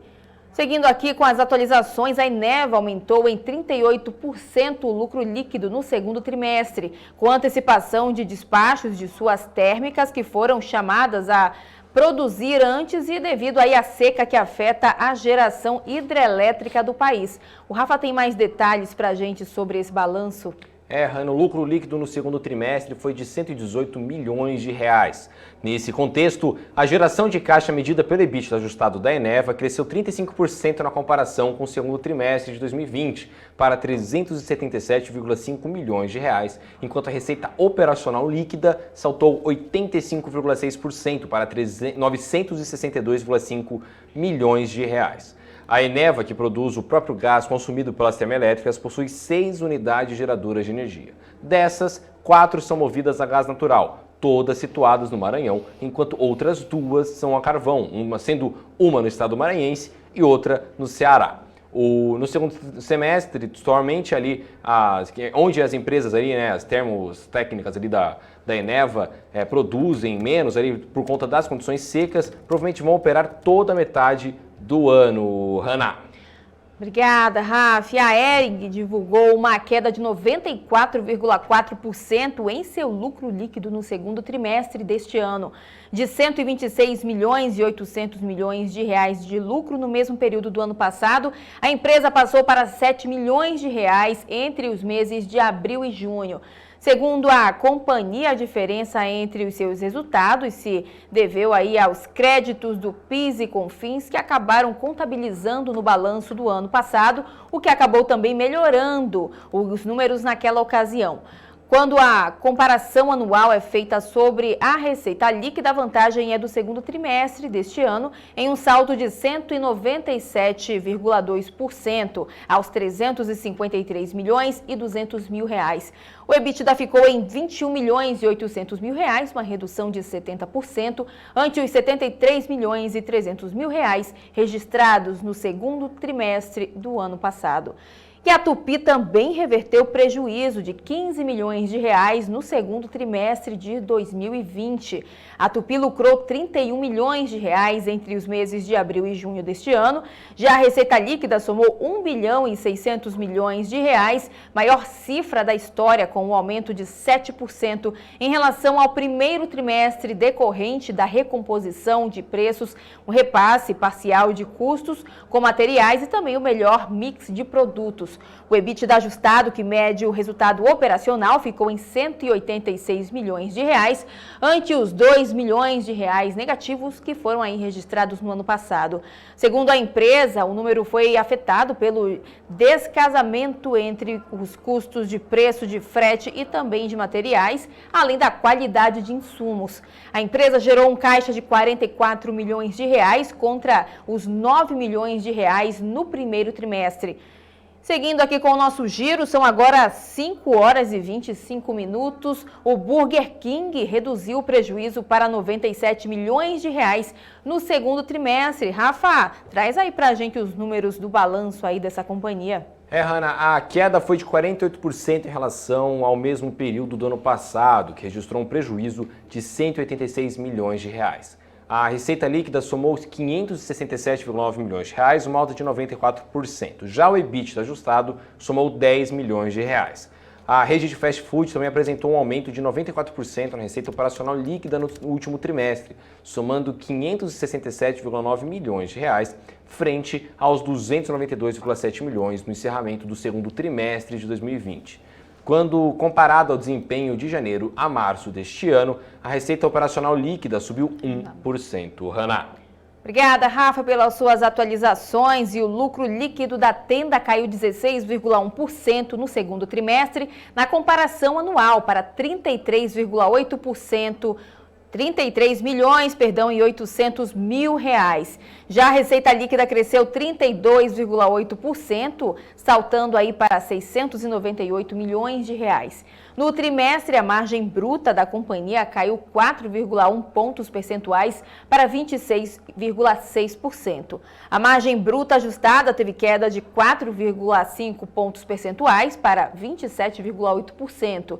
Seguindo aqui com as atualizações, a Eneva aumentou em 38% o lucro líquido no segundo trimestre, com antecipação de despachos de suas térmicas que foram chamadas a produzir antes e devido aí à seca que afeta a geração hidrelétrica do país. O Rafa tem mais detalhes para a gente sobre esse balanço. O lucro líquido no segundo trimestre foi de 118 milhões de reais. Nesse contexto, a geração de caixa medida pelo EBITDA ajustado da Eneva cresceu 35% na comparação com o segundo trimestre de 2020, para 377,5 milhões de reais, enquanto a receita operacional líquida saltou 85,6% para 962,5 milhões de reais. A Eneva, que produz o próprio gás consumido pelas termoelétricas, possui 6 unidades geradoras de energia. Dessas, 4 são movidas a gás natural, todas situadas no Maranhão, enquanto outras 2 são a carvão, sendo uma no estado maranhense e outra no Ceará. No segundo semestre, somente ali, onde as empresas ali, as termos técnicas ali da Eneva produzem menos ali por conta das condições secas, provavelmente vão operar toda a metade do ano. Hannah. Obrigada, Rafa. A ERG divulgou uma queda de 94,4% em seu lucro líquido no segundo trimestre deste ano. De 126 milhões e 800 milhões de reais de lucro no mesmo período do ano passado, a empresa passou para 7 milhões de reais entre os meses de abril e junho. Segundo a companhia, a diferença entre os seus resultados se deveu aí aos créditos do PIS e COFINS que acabaram contabilizando no balanço do ano passado, o que acabou também melhorando os números naquela ocasião. Quando a comparação anual é feita sobre a receita líquida, a vantagem é do segundo trimestre deste ano, em um saldo de 197,2% aos 353 milhões e 200 mil reais. O EBITDA ficou em 21 milhões e 800 mil reais, uma redução de 70%, ante os 73 milhões e 300 mil reais registrados no segundo trimestre do ano passado. E a Tupi também reverteu prejuízo de 15 milhões de reais no segundo trimestre de 2020. A Tupi lucrou 31 milhões de reais entre os meses de abril e junho deste ano. Já a receita líquida somou 1 bilhão e 600 milhões de reais, maior cifra da história, com um aumento de 7% em relação ao primeiro trimestre decorrente da recomposição de preços, um repasse parcial de custos com materiais e também o melhor mix de produtos. O EBITDA ajustado, que mede o resultado operacional, ficou em 186 milhões de reais, ante os 2 milhões de reais negativos que foram aí registrados no ano passado. Segundo a empresa, o número foi afetado pelo descasamento entre os custos de preço de frete e também de materiais, além da qualidade de insumos. A empresa gerou um caixa de 44 milhões de reais contra os 9 milhões de reais no primeiro trimestre. Seguindo aqui com o nosso giro, são agora 5 horas e 25 minutos. O Burger King reduziu o prejuízo para 97 milhões de reais no segundo trimestre. Rafa, traz aí pra gente os números do balanço aí dessa companhia. Hanna, a queda foi de 48% em relação ao mesmo período do ano passado, que registrou um prejuízo de 186 milhões de reais. A receita líquida somou 567,9 milhões de reais, uma alta de 94%. Já o EBITDA ajustado somou 10 milhões de reais. A rede de fast food também apresentou um aumento de 94% na receita operacional líquida no último trimestre, somando 567,9 milhões de reais, frente aos 292,7 milhões no encerramento do segundo trimestre de 2020. Quando comparado ao desempenho de janeiro a março deste ano, a receita operacional líquida subiu 1%. Hanna. Obrigada, Rafa, pelas suas atualizações. E o lucro líquido da Tenda caiu 16,1% no segundo trimestre, na comparação anual, para 33 milhões e 800 mil reais. Já a receita líquida cresceu 32,8%, saltando aí para 698 milhões de reais. No trimestre, a margem bruta da companhia caiu 4,1 pontos percentuais para 26,6%. A margem bruta ajustada teve queda de 4,5 pontos percentuais para 27,8%.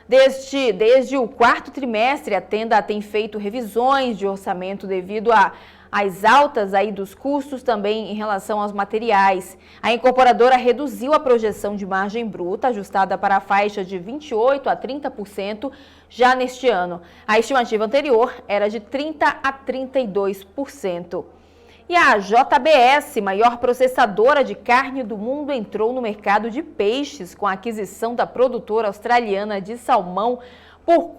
Desde o quarto trimestre, a Tenda tem feito revisões de orçamento devido às altas aí dos custos também em relação aos materiais. A incorporadora reduziu a projeção de margem bruta, ajustada para a faixa de 28% a 30% já neste ano. A estimativa anterior era de 30% a 32%. E a JBS, maior processadora de carne do mundo, entrou no mercado de peixes com a aquisição da produtora australiana de salmão por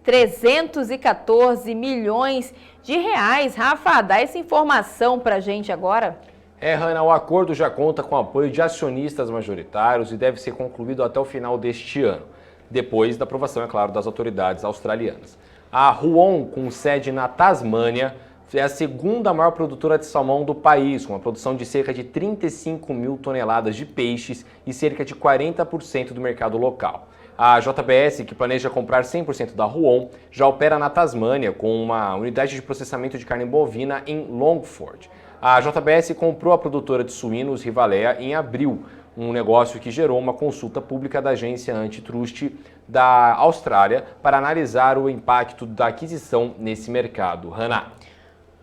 314 milhões de reais. Rafa, dá essa informação pra gente agora. Hanna, o acordo já conta com o apoio de acionistas majoritários e deve ser concluído até o final deste ano, depois da aprovação, é claro, das autoridades australianas. A Huon, com sede na Tasmânia, é a segunda maior produtora de salmão do país, com uma produção de cerca de 35 mil toneladas de peixes e cerca de 40% do mercado local. A JBS, que planeja comprar 100% da Huon, já opera na Tasmânia com uma unidade de processamento de carne bovina em Longford. A JBS comprou a produtora de suínos Rivalea em abril, um negócio que gerou uma consulta pública da agência antitrust da Austrália para analisar o impacto da aquisição nesse mercado. Hanna.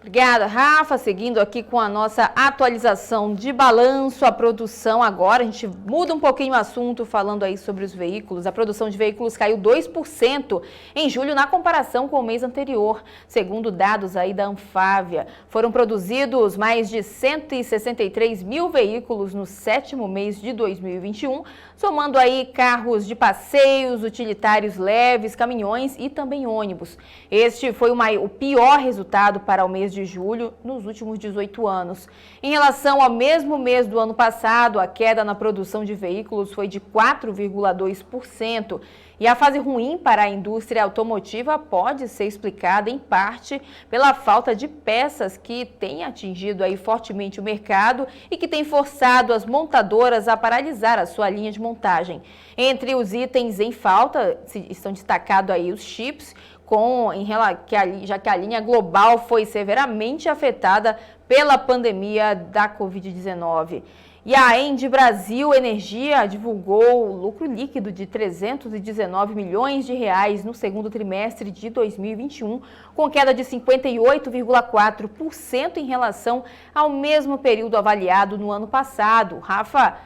Obrigada, Rafa. Seguindo aqui com a nossa atualização de balanço, a produção agora, a gente muda um pouquinho o assunto falando aí sobre os veículos. A produção de veículos caiu 2% em julho na comparação com o mês anterior, segundo dados aí da Anfávia. Foram produzidos mais de 163 mil veículos no sétimo mês de 2021, somando aí carros de passeios, utilitários leves, caminhões e também ônibus. Este foi o pior resultado para o mês de julho nos últimos 18 anos. Em relação ao mesmo mês do ano passado, a queda na produção de veículos foi de 4,2%. E a fase ruim para a indústria automotiva pode ser explicada, em parte, pela falta de peças que tem atingido aí fortemente o mercado e que tem forçado as montadoras a paralisar a sua linha de montagem. Entre os itens em falta, estão destacados aí os chips, já que a linha global foi severamente afetada pela pandemia da Covid-19. E a Engie Brasil Energia divulgou lucro líquido de 319 milhões de reais no segundo trimestre de 2021, com queda de 58,4% em relação ao mesmo período avaliado no ano passado. Rafa,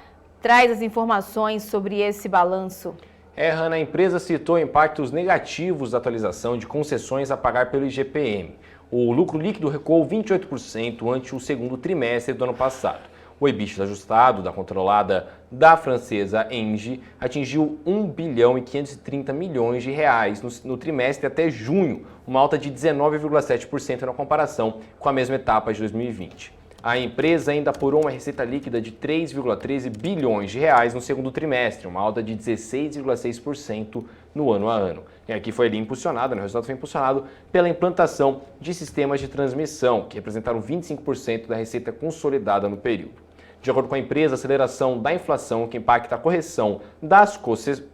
traz as informações sobre esse balanço. Hanna, a empresa citou impactos negativos da atualização de concessões a pagar pelo IGPM. O lucro líquido recuou 28% ante o segundo trimestre do ano passado. O EBITDA ajustado da controlada da francesa Engie atingiu 1 bilhão e 530 milhões de reais no trimestre até junho, uma alta de 19,7% na comparação com a mesma etapa de 2020. A empresa ainda apurou uma receita líquida de 3,13 bilhões de reais no segundo trimestre, uma alta de 16,6% no ano a ano. E aqui foi ali impulsionado, o resultado foi impulsionado pela implantação de sistemas de transmissão, que representaram 25% da receita consolidada no período. De acordo com a empresa, a aceleração da inflação, que impacta a correção das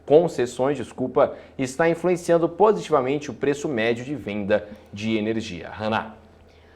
concessões, está influenciando positivamente o preço médio de venda de energia. Hanna.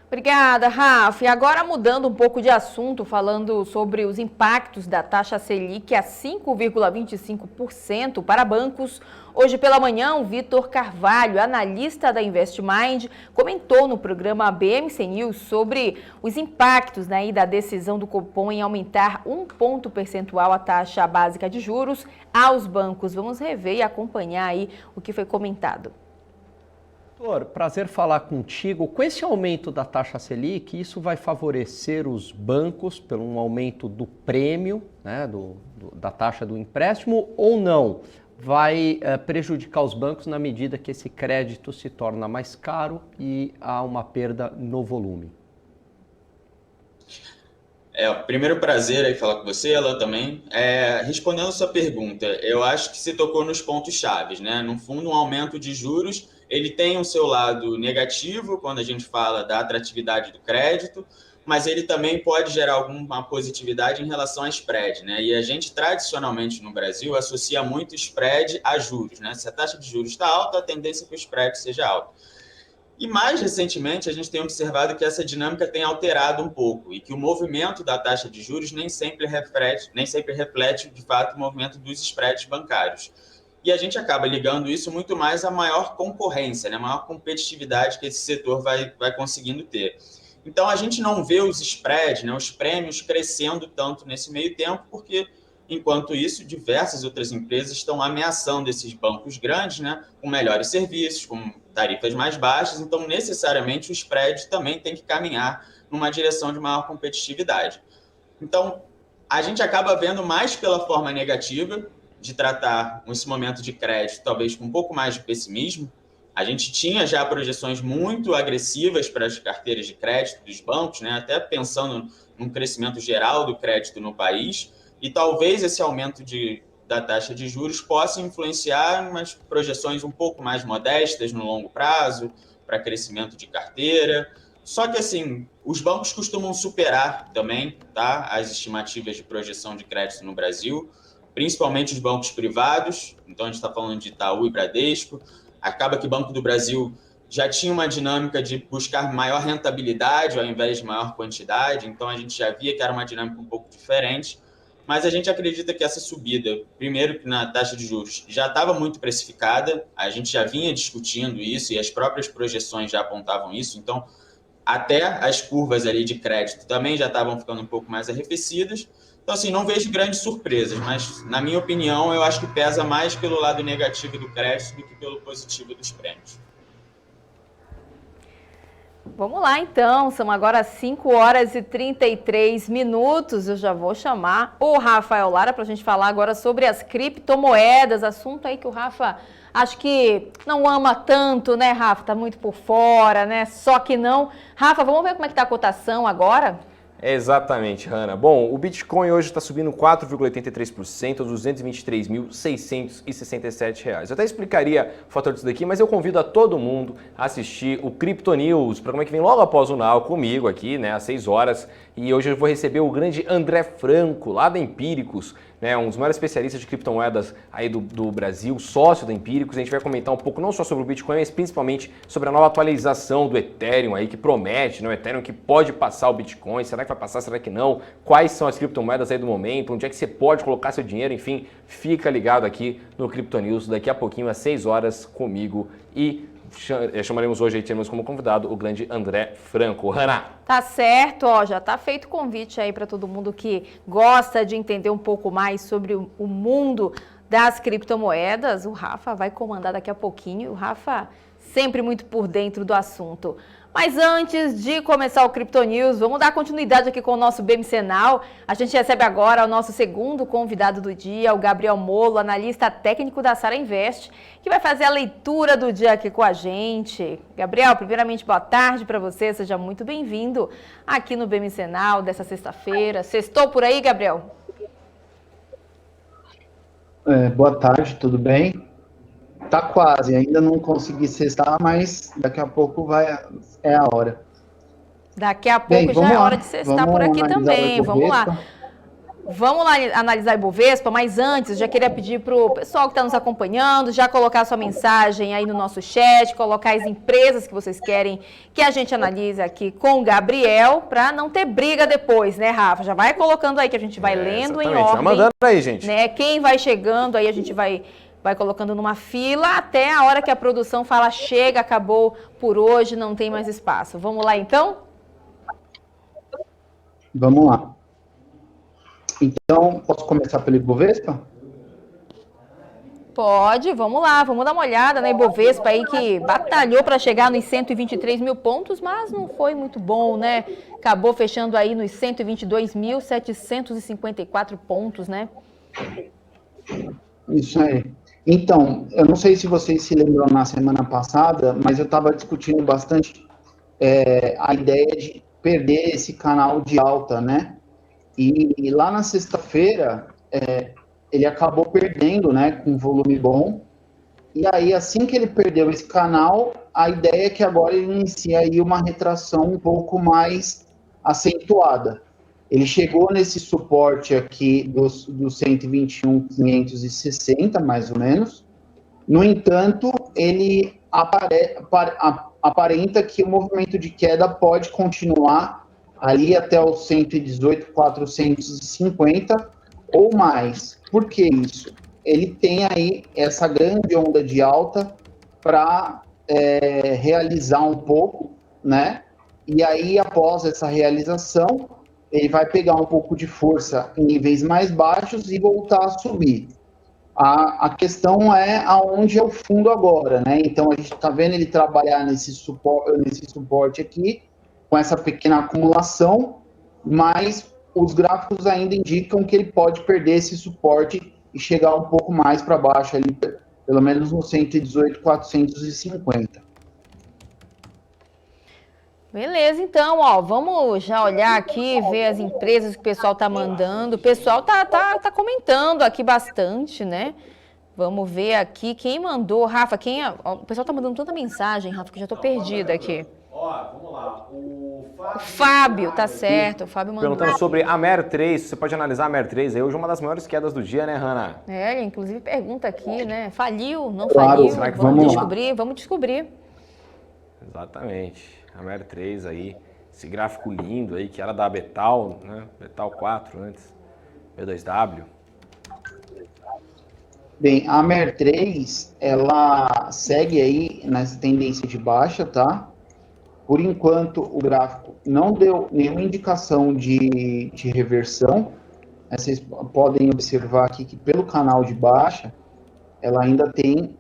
Obrigada, Rafa. E agora mudando um pouco de assunto, falando sobre os impactos da taxa Selic a 5,25% para bancos. Hoje pela manhã, o Vitor Carvalho, analista da InvestMind, comentou no programa BMC News sobre os impactos da decisão do Copom em aumentar 1 ponto percentual a taxa básica de juros aos bancos. Vamos rever e acompanhar aí o que foi comentado. Prazer falar contigo. Com esse aumento da taxa Selic, isso vai favorecer os bancos pelo um aumento do prêmio, né, da taxa do empréstimo, ou não? Vai prejudicar os bancos na medida que esse crédito se torna mais caro e há uma perda no volume? Primeiro prazer aí falar com você, ela também. Respondendo a sua pergunta, eu acho que você tocou nos pontos chaves, né? No fundo, um aumento de juros, ele tem o seu lado negativo, quando a gente fala da atratividade do crédito, mas ele também pode gerar alguma positividade em relação a spread, né? E a gente, tradicionalmente, no Brasil, associa muito spread a juros, né? Se a taxa de juros está alta, a tendência é que o spread seja alto. E mais recentemente, a gente tem observado que essa dinâmica tem alterado um pouco e que o movimento da taxa de juros nem sempre reflete, de fato, o movimento dos spreads bancários. E a gente acaba ligando isso muito mais à maior concorrência, né? A maior competitividade que esse setor vai conseguindo ter. Então, a gente não vê os spreads, né, os prêmios crescendo tanto nesse meio tempo, porque, enquanto isso, diversas outras empresas estão ameaçando esses bancos grandes, né, com melhores serviços, com tarifas mais baixas. Então, necessariamente, o spread também tem que caminhar numa direção de maior competitividade. Então, a gente acaba vendo mais pela forma negativa de tratar esse momento de crédito, talvez com um pouco mais de pessimismo. A gente tinha já projeções muito agressivas para as carteiras de crédito dos bancos, né? Até pensando num crescimento geral do crédito no país, e talvez esse aumento da taxa de juros possa influenciar umas projeções um pouco mais modestas no longo prazo, para crescimento de carteira. Só que, assim, os bancos costumam superar também, tá, as estimativas de projeção de crédito no Brasil, principalmente os bancos privados. Então, a gente está falando de Itaú e Bradesco. Acaba que o Banco do Brasil já tinha uma dinâmica de buscar maior rentabilidade ao invés de maior quantidade, então a gente já via que era uma dinâmica um pouco diferente, mas a gente acredita que essa subida, primeiro que na taxa de juros, já estava muito precificada, a gente já vinha discutindo isso e as próprias projeções já apontavam isso, então até as curvas ali de crédito também já estavam ficando um pouco mais arrefecidas. Então, assim, não vejo grandes surpresas, mas, na minha opinião, eu acho que pesa mais pelo lado negativo do crédito do que pelo positivo dos prêmios. Vamos lá, então. São agora 5h33. Eu já vou chamar o Rafael Lara para a gente falar agora sobre as criptomoedas. Assunto aí que o Rafa acho que não ama tanto, né, Rafa? Tá muito por fora, né? Só que não. Rafa, vamos ver como é que tá a cotação agora? Exatamente, Hanna. Bom, o Bitcoin hoje está subindo 4,83% aos R$ 223.667. Eu até explicaria o fator disso daqui, mas eu convido a todo mundo a assistir o Crypto News, programa que vem logo após o Now comigo aqui, né, às 6 horas. E hoje eu vou receber o grande André Franco, lá da Empíricos, né, um dos maiores especialistas de criptomoedas aí do Brasil, sócio da Empíricos. A gente vai comentar um pouco não só sobre o Bitcoin, mas principalmente sobre a nova atualização do Ethereum aí, que promete, né, o Ethereum que pode passar o Bitcoin, será que vai passar, será que não? Quais são as criptomoedas aí do momento, onde é que você pode colocar seu dinheiro, enfim, fica ligado aqui no Crypto News, daqui a pouquinho às 6 horas comigo e chamaremos hoje aí, temos como convidado o grande André Franco. Hanna. Tá certo, ó, já tá feito o convite aí para todo mundo que gosta de entender um pouco mais sobre o mundo das criptomoedas. O Rafa vai comandar daqui a pouquinho. O Rafa sempre muito por dentro do assunto. Mas antes de começar o Crypto News, vamos dar continuidade aqui com o nosso BMCenal. A gente recebe agora o nosso segundo convidado do dia, o Gabriel Molo, analista técnico da Sara Invest, que vai fazer a leitura do dia aqui com a gente. Gabriel, primeiramente, boa tarde para você, seja muito bem-vindo aqui no BMCenal dessa sexta-feira. Sextou por aí, Gabriel? Boa tarde, tudo bem? Tá quase, ainda não consegui cestar, mas daqui a pouco é a hora. Daqui a pouco já é hora de cestar por aqui também. Vamos lá. Vamos lá analisar a Ibovespa, mas antes, já queria pedir para o pessoal que está nos acompanhando, já colocar sua mensagem aí no nosso chat, colocar as empresas que vocês querem que a gente analise aqui com o Gabriel, para não ter briga depois, né, Rafa? Já vai colocando aí que a gente vai lendo em ordem. Vai mandando aí, gente. Né? Quem vai chegando aí, a gente vai colocando numa fila até a hora que a produção fala chega, acabou por hoje, não tem mais espaço. Vamos lá, então? Vamos lá. Então, posso começar pelo Ibovespa? Pode, vamos lá, vamos dar uma olhada na Ibovespa aí que batalhou para chegar nos 123 mil pontos, mas não foi muito bom, né? Acabou fechando aí nos 122.754 pontos, né? Isso aí. Então, eu não sei se vocês se lembram na semana passada, mas eu estava discutindo bastante a ideia de perder esse canal de alta, né? E lá na sexta-feira, ele acabou perdendo, né, com volume bom. E aí, assim que ele perdeu esse canal, a ideia é que agora ele inicia aí uma retração um pouco mais acentuada. Ele chegou nesse suporte aqui dos 121.560, mais ou menos. No entanto, ele aparenta que o movimento de queda pode continuar ali até os 118.450 ou mais. Por que isso? Ele tem aí essa grande onda de alta para realizar um pouco, né? E aí, após essa realização, ele vai pegar um pouco de força em níveis mais baixos e voltar a subir. A questão é aonde é o fundo agora, né? Então, a gente está vendo ele trabalhar nesse suporte aqui, com essa pequena acumulação, mas os gráficos ainda indicam que ele pode perder esse suporte e chegar um pouco mais para baixo, ali, pelo menos no 118.450. Beleza, então, ó, vamos já olhar aqui, ver as empresas que o pessoal tá mandando. O pessoal tá comentando aqui bastante, né? Vamos ver aqui quem mandou. Rafa, o pessoal tá mandando tanta mensagem, Rafa, que eu já tô perdida aqui. Ó, vamos lá. O Fábio, tá certo. O Fábio mandou. Perguntando sobre a MER3, você pode analisar a MER3 aí. Hoje é uma das maiores quedas do dia, né, Hanna? Ele inclusive pergunta aqui, né? Faliu, não Claro, faliu? será que Vamos descobrir. Exatamente. A MER3 aí, esse gráfico lindo aí, que era da Betal, né? Betal 4 antes, B2W. Bem, a MER3, ela segue aí nessa tendência de baixa, tá? Por enquanto, o gráfico não deu nenhuma indicação de reversão. Vocês podem observar aqui que pelo canal de baixa, ela ainda tem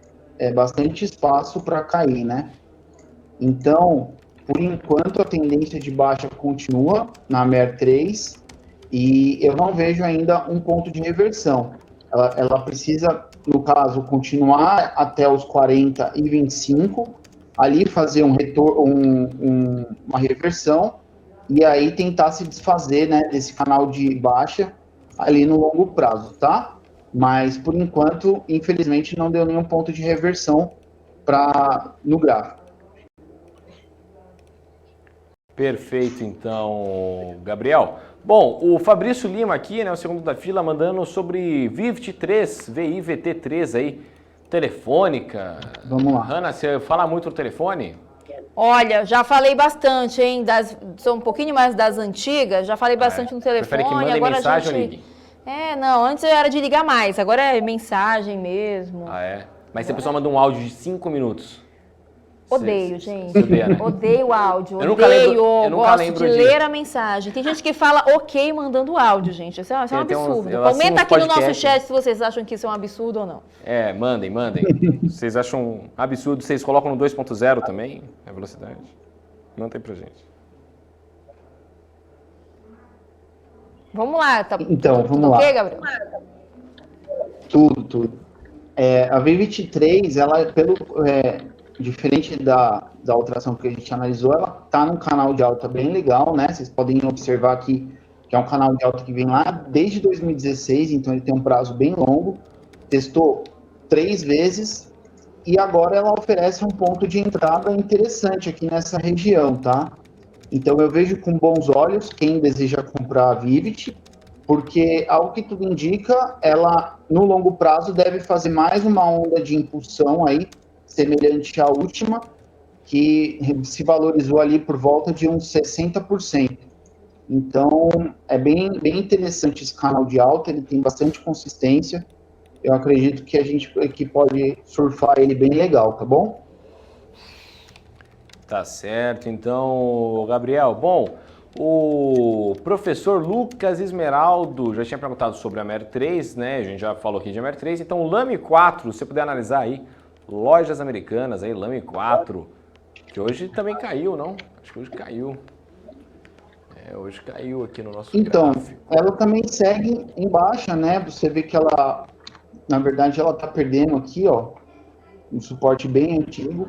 bastante espaço para cair, né? Então, por enquanto, a tendência de baixa continua na MER3 e eu não vejo ainda um ponto de reversão. Ela precisa, no caso, continuar até os 40 e 25, ali fazer uma reversão e aí tentar se desfazer, né, desse canal de baixa ali no longo prazo, tá? Mas, por enquanto, infelizmente, não deu nenhum ponto de reversão no gráfico. Perfeito, então, Gabriel. Bom, o Fabrício Lima aqui, né, o segundo da fila, mandando sobre VIVT3, VIVT3 aí, telefônica. Vamos lá. Hanna, você fala muito no telefone? Olha, já falei bastante, hein? Sou um pouquinho mais das antigas, já falei bastante no telefone. Prefere que mandem agora mensagem a ou gente... ligue? Não, antes era de ligar mais, agora é mensagem mesmo. Ah, é? Mas se a pessoa manda um áudio de 5 minutos... Odeio, gente. Você odeia, né? Odeio o áudio. Eu nunca Gosto lembro de ler a mensagem. Tem gente que fala ok mandando áudio, gente. Isso é um absurdo. Comenta aqui no nosso chat se vocês acham que isso é um absurdo ou não. Mandem. Vocês acham absurdo? Vocês colocam no 2.0 também, a velocidade? Manda aí pra gente. Vamos lá. Então, vamos lá. Ok, Gabriel? Tudo. A V23, ela diferente da outra ação que a gente analisou, ela está num canal de alta bem legal, né? Vocês podem observar aqui que é um canal de alta que vem lá desde 2016, então ele tem um prazo bem longo. Testou 3 vezes e agora ela oferece um ponto de entrada interessante aqui nessa região, tá? Então eu vejo com bons olhos quem deseja comprar a Vivit, porque ao que tudo indica, ela no longo prazo deve fazer mais uma onda de impulsão aí, semelhante à última, que se valorizou ali por volta de uns 60%. Então, é bem interessante esse canal de alta, ele tem bastante consistência. Eu acredito que a gente aqui pode surfar ele bem legal, tá bom? Tá certo, então, Gabriel. Bom, o professor Lucas Esmeraldo já tinha perguntado sobre a MER3, né? A gente já falou aqui de MER3. Então, o Lame 4, se você puder analisar aí, lojas americanas aí, Lame 4, que hoje também caiu, não? Acho que hoje caiu. Hoje caiu aqui no nosso gráfico. Ela também segue em baixa, né? Você vê que ela, na verdade, ela tá perdendo aqui, ó, um suporte bem antigo.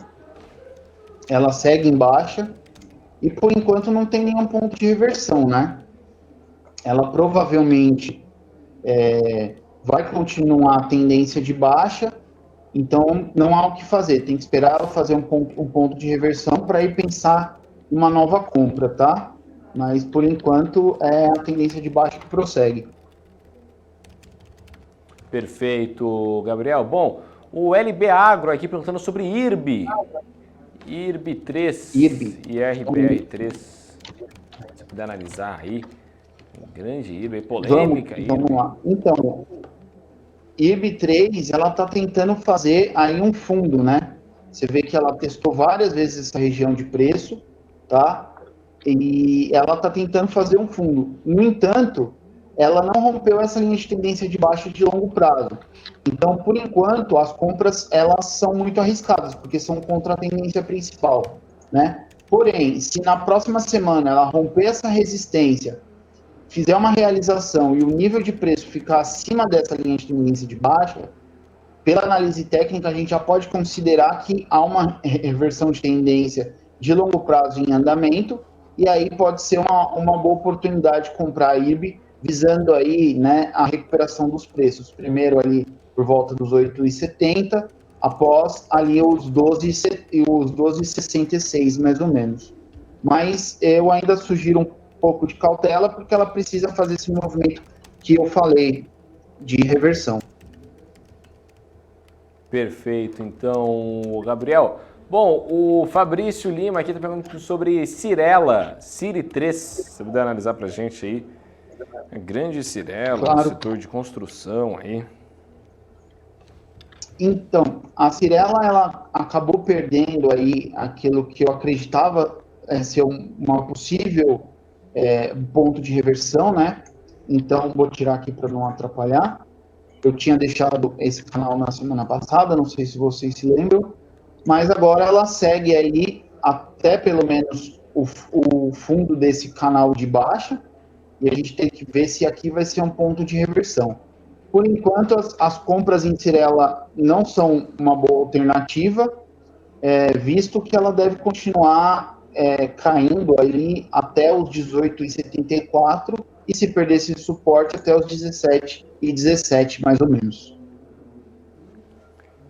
Ela segue em baixa e, por enquanto, não tem nenhum ponto de reversão, né? Ela provavelmente vai continuar a tendência de baixa. Então, não há o que fazer, tem que esperar ela fazer um ponto de reversão para ir pensar em uma nova compra, tá? Mas, por enquanto, é a tendência de baixa que prossegue. Perfeito, Gabriel. Bom, o LB Agro aqui perguntando sobre IRB. IRB3 e RBR3. Se você puder analisar aí, grande IRB, polêmica. Vamos lá. Então, IRB3, ela está tentando fazer aí um fundo, né? Você vê que ela testou várias vezes essa região de preço, tá? E ela está tentando fazer um fundo. No entanto, ela não rompeu essa linha de tendência de baixa de longo prazo. Então, por enquanto, as compras, elas são muito arriscadas, porque são contra a tendência principal, né? Porém, se na próxima semana ela romper essa resistência, fizer uma realização e o nível de preço ficar acima dessa linha de tendência de baixa, pela análise técnica, a gente já pode considerar que há uma reversão de tendência de longo prazo em andamento, e aí pode ser uma boa oportunidade de comprar a IRB, visando aí, né, a recuperação dos preços. Primeiro ali por volta dos 8,70, após ali os 12,66, mais ou menos. Mas eu ainda sugiro um pouco de cautela, porque ela precisa fazer esse movimento que eu falei de reversão. Perfeito. Então, Gabriel, bom, o Fabrício Lima aqui está perguntando sobre Cyrela, Ciri3, se você puder analisar para a gente aí. A grande Cyrela, claro. Setor de construção aí. Então, a Cyrela, ela acabou perdendo aí aquilo que eu acreditava ser uma possível ponto de reversão, né? Então, vou tirar aqui para não atrapalhar. Eu tinha deixado esse canal na semana passada, não sei se vocês se lembram, mas agora ela segue aí até pelo menos o fundo desse canal de baixa, e a gente tem que ver se aqui vai ser um ponto de reversão. Por enquanto, as compras em Cyrela não são uma boa alternativa, visto que ela deve continuar caindo ali até os 18,74 e se perder esse suporte até os 17,17 mais ou menos.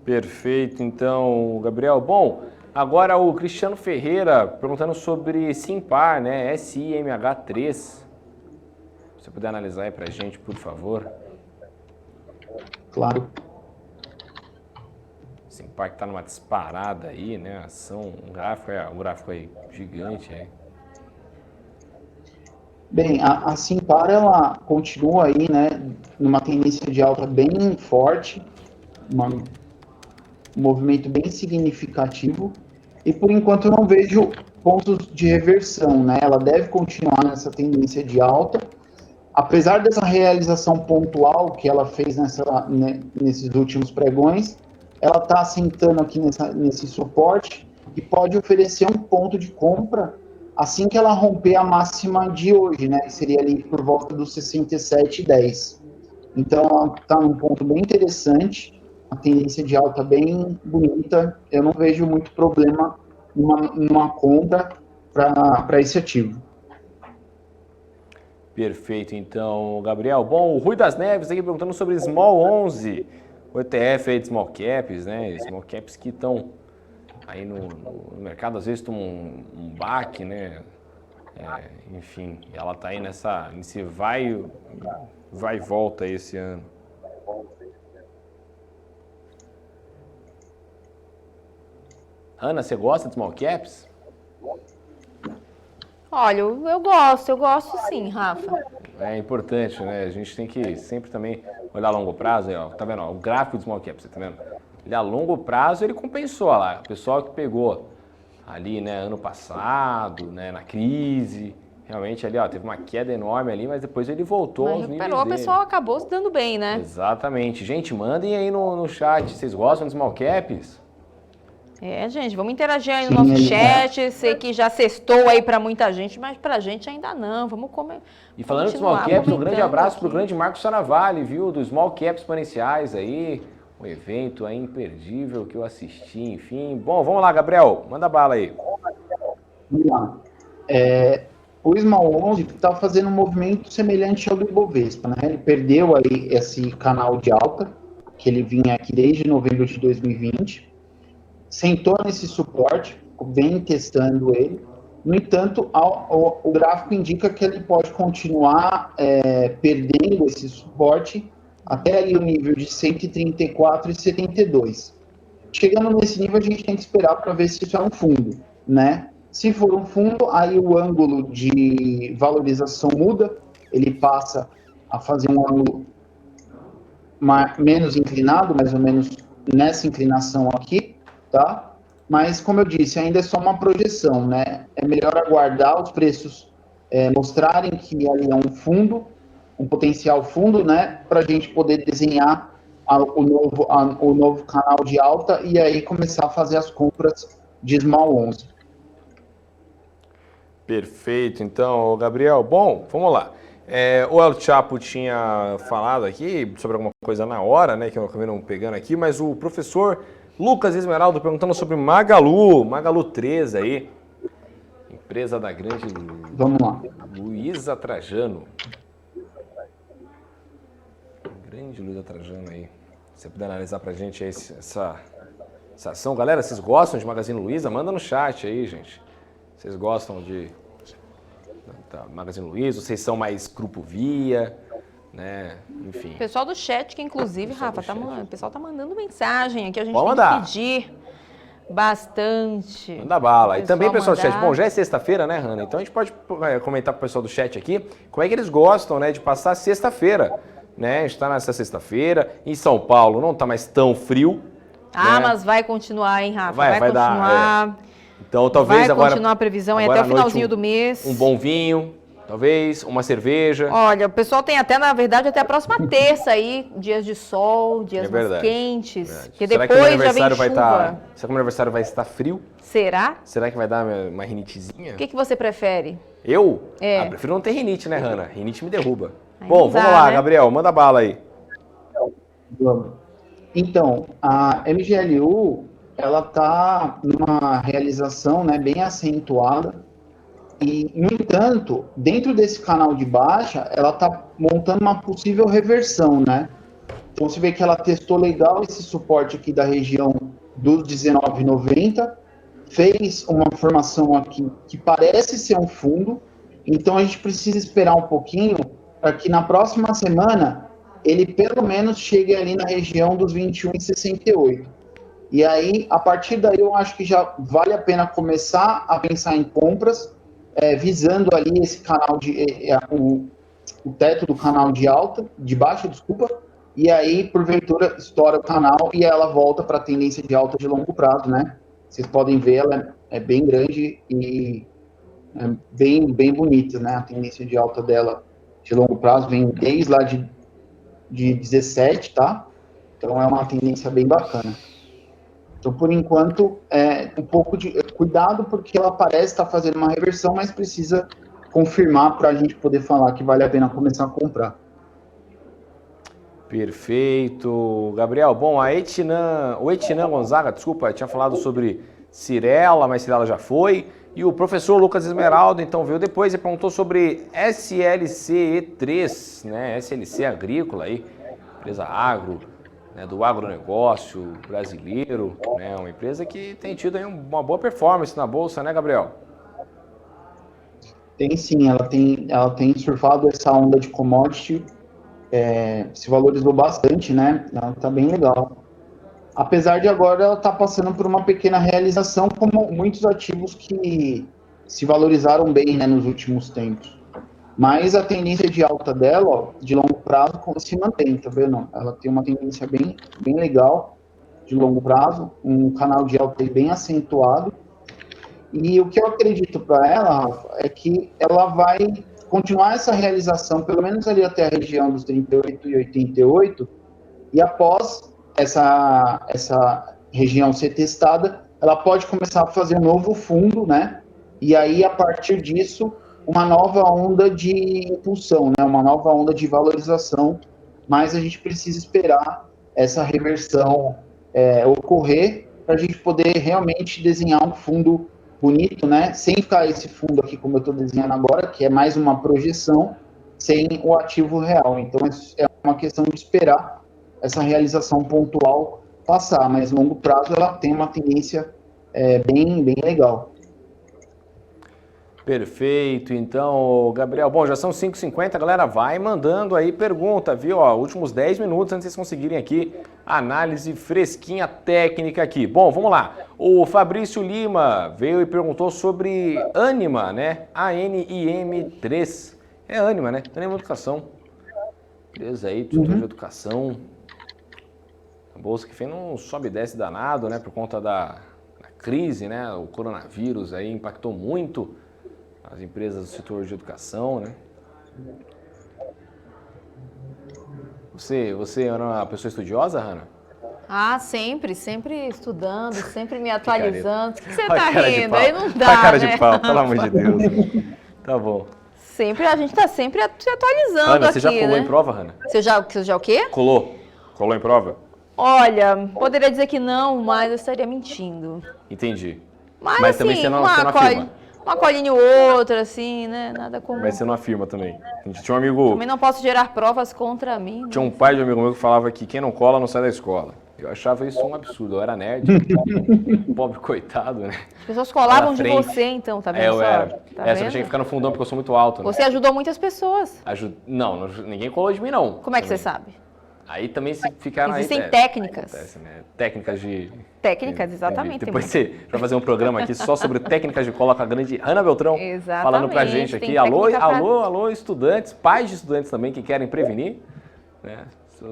Perfeito, então, Gabriel. Bom, Agora o Cristiano Ferreira perguntando sobre Simpar, né? SIMH3. Se você puder analisar aí pra gente, por favor. Claro. Simpar que tá numa disparada aí, né? Ação, um gráfico aí gigante aí. Bem, a Simpar, ela continua aí, né, numa tendência de alta bem forte, um movimento bem significativo, e por enquanto eu não vejo pontos de reversão, né? Ela deve continuar nessa tendência de alta, apesar dessa realização pontual que ela fez nesses últimos pregões, ela está assentando aqui nesse suporte e pode oferecer um ponto de compra assim que ela romper a máxima de hoje, né? Que seria ali por volta dos 67,10. Então, ela está num ponto bem interessante, uma tendência de alta bem bonita. Eu não vejo muito problema numa compra para esse ativo. Perfeito, então, Gabriel. Bom, o Rui das Neves aqui perguntando sobre Small 11, o ETF aí de Small Caps, né? Small Caps que estão aí no mercado, às vezes tomam um baque, né? Enfim, ela tá aí nesse vai e volta esse ano. Ana, você gosta de Small Caps? Olha, eu gosto sim, Rafa. É importante, né? A gente tem que sempre também olhar a longo prazo, aí, ó. Tá vendo? Ó, o gráfico de Small Caps, tá vendo? Ele a longo prazo ele compensou lá. O pessoal que pegou ali, né, ano passado, né, na crise, realmente ali, ó, teve uma queda enorme ali, mas depois ele voltou aos níveis dele. O pessoal acabou se dando bem, né? Exatamente. Gente, mandem aí no chat, vocês gostam de Small Caps? Gente, vamos interagir aí no nosso chat. Sei que já sextou aí pra muita gente, mas pra gente ainda não. Vamos comer. E falando de Small Caps, um grande abraço pro grande Marcos Saravalli, viu? Do Small Caps Exponenciais aí. Um evento aí imperdível que eu assisti, enfim. Bom, vamos lá, Gabriel. Manda bala aí. Vamos lá. O Small 11 está fazendo um movimento semelhante ao do Ibovespa, né? Ele perdeu aí esse canal de alta, que ele vinha aqui desde novembro de 2020. Sentou nesse suporte, vem testando ele. No entanto, o gráfico indica que ele pode continuar perdendo esse suporte até ali o nível de 134,72. Chegando nesse nível, a gente tem que esperar para ver se isso é um fundo, né? Se for um fundo, aí o ângulo de valorização muda, ele passa a fazer um ângulo menos inclinado, mais ou menos nessa inclinação aqui, tá? Mas, como eu disse, ainda é só uma projeção, né? É melhor aguardar os preços mostrarem que ali é um fundo, um potencial fundo, né, para a gente poder desenhar o novo canal de alta e aí começar a fazer as compras de Small 11. Perfeito, então, Gabriel. Bom, vamos lá. O El Chapo tinha falado aqui sobre alguma coisa na hora, né, que eu acabei não pegando aqui, mas o professor Lucas Esmeraldo perguntando sobre Magalu 3 aí, empresa da grande Vamos lá. Luísa Trajano. Grande Luísa Trajano aí. Se você puder analisar pra gente aí essa ação. Galera, vocês gostam de Magazine Luiza? Manda no chat aí, gente. Vocês gostam da Magazine Luiza? Vocês são mais Grupo Via, né? Enfim. O pessoal do chat, que inclusive, Rafa, o pessoal tá mandando mensagem aqui. A gente Pode tem mandar. que pedir bastante. Manda bala. E também, pessoal do chat, mandar. bom, já é sexta-feira, né, Hanna? Então a gente pode comentar pro pessoal do chat aqui como é que eles gostam, né, de passar sexta-feira, né? A gente tá nessa sexta-feira, em São Paulo não tá mais tão frio. Ah, né? mas vai continuar, hein, Rafa? Vai continuar. dar, Então talvez vai agora... continuar a previsão aí agora até o à noite, finalzinho do mês. Um bom vinho, talvez, uma cerveja. Olha, o pessoal tem até, na verdade, até a próxima terça aí, dias de sol, dias mais quentes. Verdade. Porque Será depois que o já vem aniversário chuva. será que o meu aniversário vai estar frio? Será? Será que vai dar uma rinitezinha? O que você prefere? Eu? É. Prefiro não ter rinite, né, Hanna? Rinite me derruba. Aí Bom, não dá, vamos lá, né? Gabriel, manda bala aí. Vamos. Então, a MGLU, ela está numa realização, né, bem acentuada e, no entanto, dentro desse canal de baixa, ela está montando uma possível reversão, né? Então, você vê que ela testou legal esse suporte aqui da região dos 19,90 fez uma formação aqui que parece ser um fundo, então a gente precisa esperar um pouquinho para que na próxima semana ele pelo menos chegue ali na região dos 21,68. E aí, a partir daí, eu acho que já vale a pena começar a pensar em compras, visando ali esse canal o teto do canal de baixa, desculpa, e aí, porventura, estoura o canal e ela volta para a tendência de alta de longo prazo, né? Vocês podem ver, ela é bem grande e bem bonita, né? A tendência de alta dela de longo prazo vem desde lá de 17, tá? Então, é uma tendência bem bacana. Então, por enquanto, um pouco de cuidado, porque ela parece estar fazendo uma reversão, mas precisa confirmar para a gente poder falar que vale a pena começar a comprar. Perfeito. Gabriel, bom, o Etnan Gonzaga, desculpa, tinha falado sobre Cyrela, mas Cyrela já foi. E o professor Lucas Esmeraldo, então, veio depois e perguntou sobre SLC-E3, né? SLC Agrícola aí, empresa agro, né, do agronegócio brasileiro, né? Uma empresa que tem tido aí uma boa performance na bolsa, né, Gabriel? Tem sim, ela tem surfado essa onda de commodity, se valorizou bastante, né? Ela está bem legal. Apesar de agora ela estar passando por uma pequena realização, como muitos ativos que se valorizaram bem, né, nos últimos tempos. Mas a tendência de alta dela, ó, de longo prazo, se mantém, tá vendo? Ela tem uma tendência bem legal de longo prazo, um canal de alta bem acentuado. E o que eu acredito para ela, Rafa, é que ela vai continuar essa realização, pelo menos ali até a região dos 38 e 88, e após essa região ser testada, ela pode começar a fazer um novo fundo, né? E aí, a partir disso, uma nova onda de impulsão, né? Uma nova onda de valorização, mas a gente precisa esperar essa reversão ocorrer para a gente poder realmente desenhar um fundo bonito, né? Sem ficar esse fundo aqui como eu estou desenhando agora, que é mais uma projeção, sem o ativo real. Então, é uma questão de esperar essa realização pontual passar, mas a longo prazo ela tem uma tendência bem legal. Perfeito, então, Gabriel. Bom, já são 5h50, galera, vai mandando aí pergunta, viu? Ó, últimos 10 minutos antes de vocês conseguirem aqui análise fresquinha técnica aqui. Bom, vamos lá. O Fabrício Lima veio e perguntou sobre Ânima, né? ANIM3. É Ânima, né? Ânima Educação. Beleza aí, tudo de educação. A bolsa que não sobe e desce danado, né? Por conta da crise, né? O coronavírus aí impactou muito as empresas do setor de educação, né? Você era uma pessoa estudiosa, Hanna? Ah, sempre estudando, sempre me atualizando. O que você tá cara rindo? Aí não dá, a cara né? de pau, pelo amor de Deus. Tá bom. A gente tá sempre se atualizando Hanna, aqui, você já colou né? em prova, Hanna? Você já o quê? Colou em prova? Olha, poderia dizer que não, mas eu estaria mentindo. Entendi. Mas Mas assim, também você não afirma. uma colinha ou outra, assim, né? Nada comum. Mas você não afirma também. A gente tinha um amigo... Também não posso gerar provas contra mim. Né? Tinha um pai de um amigo meu que falava que quem não cola não sai da escola. Eu achava isso um absurdo. Eu era nerd. Pobre coitado, né? As pessoas colavam de você, então, tá vendo? Eu era. Tá Só que vendo? tinha que ficar no fundão porque eu sou muito alto, né? Você ajudou muitas pessoas. Não, ninguém colou de mim, não. Como é que você sabe? Aí também se ficaram... Existem técnicas. Acontece, né? Técnicas de... Técnicas, exatamente. Depois você vai fazer um programa aqui só sobre técnicas de cola com a grande Hanna Beltrão. Exatamente. Falando pra gente aqui. Alô, estudantes, pais de estudantes também que querem prevenir, né?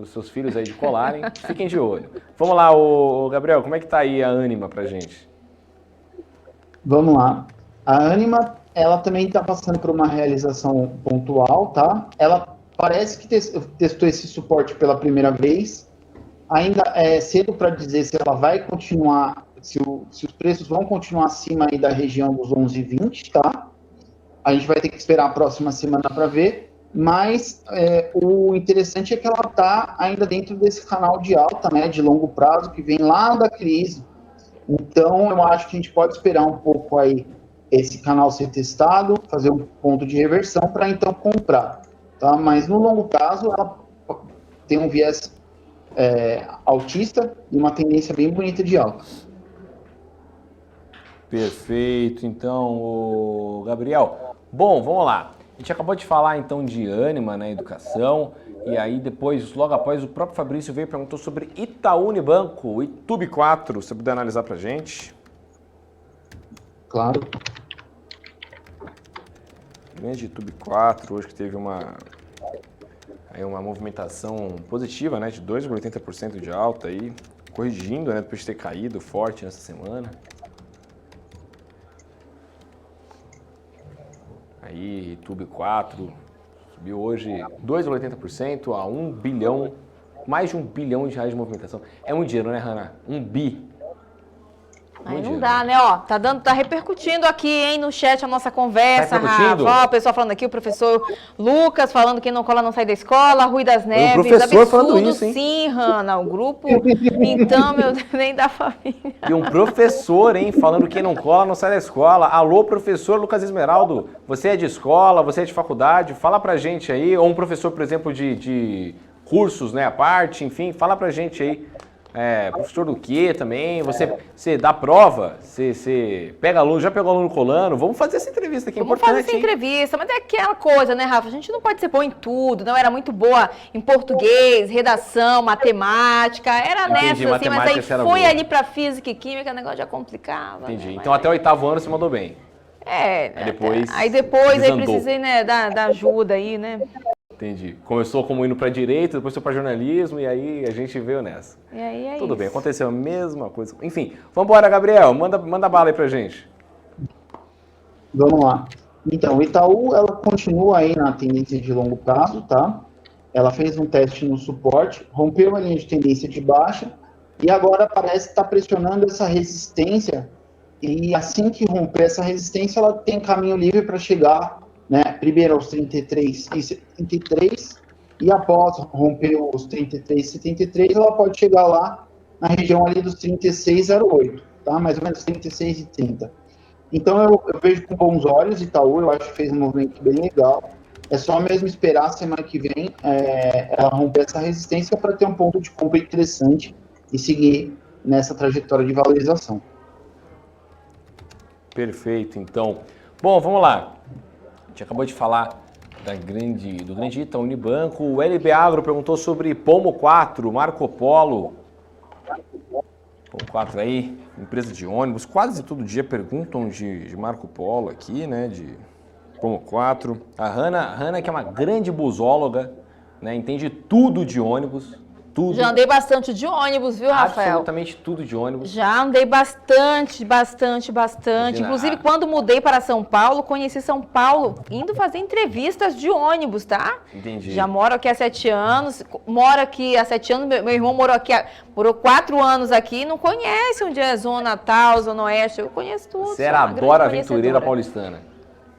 Seus filhos aí de colarem, fiquem de olho. Vamos lá, o Gabriel, como é que tá aí a Ânima pra gente? Vamos lá. A Ânima, ela também está passando por uma realização pontual, tá? Ela parece que testou esse suporte pela primeira vez. Ainda é cedo para dizer se ela vai continuar, se os preços vão continuar acima aí da região dos 11,20, tá? A gente vai ter que esperar a próxima semana para ver. Mas o interessante é que ela está ainda dentro desse canal de alta, né, de longo prazo, que vem lá da crise. Então, eu acho que a gente pode esperar um pouco aí esse canal ser testado, fazer um ponto de reversão para então comprar. Tá? Mas no longo prazo, ela tem um viés altista e uma tendência bem bonita de alta. Perfeito, então, Gabriel. Bom, vamos lá. A gente acabou de falar então de Ânima na educação, e aí depois, logo após, o próprio Fabrício veio e perguntou sobre Itaú Unibanco, Itube 4, você puder analisar pra gente? Claro. Grande Itube 4, hoje que teve uma movimentação positiva, né, de 2,80% de alta aí, corrigindo, né, depois de ter caído forte nessa semana. Aí, Itube 4 subiu hoje 2,80% a 1 bilhão, mais de 1 bilhão de reais de movimentação. É muito dinheiro, né, Hanna? 1 bi. Aí não dá, né? Ó, tá repercutindo aqui, hein, no chat a nossa conversa, Tá repercutindo? Rafa. Ó, o pessoal falando aqui, o professor Lucas falando que não cola não sai da escola, Rui das Neves. O professor absurdo, falando isso, hein? sim, Hanna, o grupo, então, meu Deus, nem da família. E um professor, hein, falando que quem não cola não sai da escola. Alô, professor Lucas Esmeraldo, você é de escola, você é de faculdade, fala pra gente aí, ou um professor, por exemplo, de cursos, né, à parte, enfim, fala pra gente aí. Professor do quê também? Você dá prova? Você pega aluno, já pegou aluno colando? Vamos fazer essa entrevista aqui, Vamos importante. fazer essa entrevista, mas é aquela coisa, né, Rafa? A gente não pode ser bom em tudo, não era muito boa em português, redação, matemática, era Entendi, nessa, assim, mas aí você era foi boa. ali pra física e química, o negócio já complicava. Entendi. Né? Então até o 8º ano você mandou bem. Aí depois aí precisei, né, dar ajuda aí, né? Entendi. Começou como indo para direito, depois foi para jornalismo e aí a gente veio nessa. E aí é Tudo isso. bem, aconteceu a mesma coisa. Enfim, vamos embora, Gabriel. Manda bala aí pra gente. Vamos lá. Então, o Itaú, ela continua aí na tendência de longo prazo, tá? Ela fez um teste no suporte, rompeu a linha de tendência de baixa e agora parece estar pressionando essa resistência e assim que romper essa resistência, ela tem caminho livre para chegar, né, primeiro aos 33,73 e após romper os 33,73, ela pode chegar lá na região ali dos 36,08, tá? Mais ou menos 36,30. Então eu vejo com bons olhos Itaú, eu acho que fez um movimento bem legal. É só mesmo esperar a semana que vem ela romper essa resistência para ter um ponto de compra interessante e seguir nessa trajetória de valorização. Perfeito, então. Bom, vamos lá. A gente acabou de falar do grande Itaú Unibanco. O LB Agro perguntou sobre Pomo 4, Marco Polo. Pomo 4 aí, empresa de ônibus. Quase todo dia perguntam de Marco Polo aqui, né? De Pomo 4. A Hanna, que é uma grande busóloga, né? Entende tudo de ônibus. Tudo. Já andei bastante de ônibus, viu, Rafael? Absolutamente tudo de ônibus. Já andei bastante. Imagina. Inclusive, quando mudei para São Paulo, conheci São Paulo indo fazer entrevistas de ônibus, tá? Entendi. Já moro aqui há 7 anos, moro aqui há 7 anos, meu irmão morou 4 anos aqui, não conhece onde é Zona Tal, Zona Oeste, eu conheço tudo. Você era adora aventureira paulistana.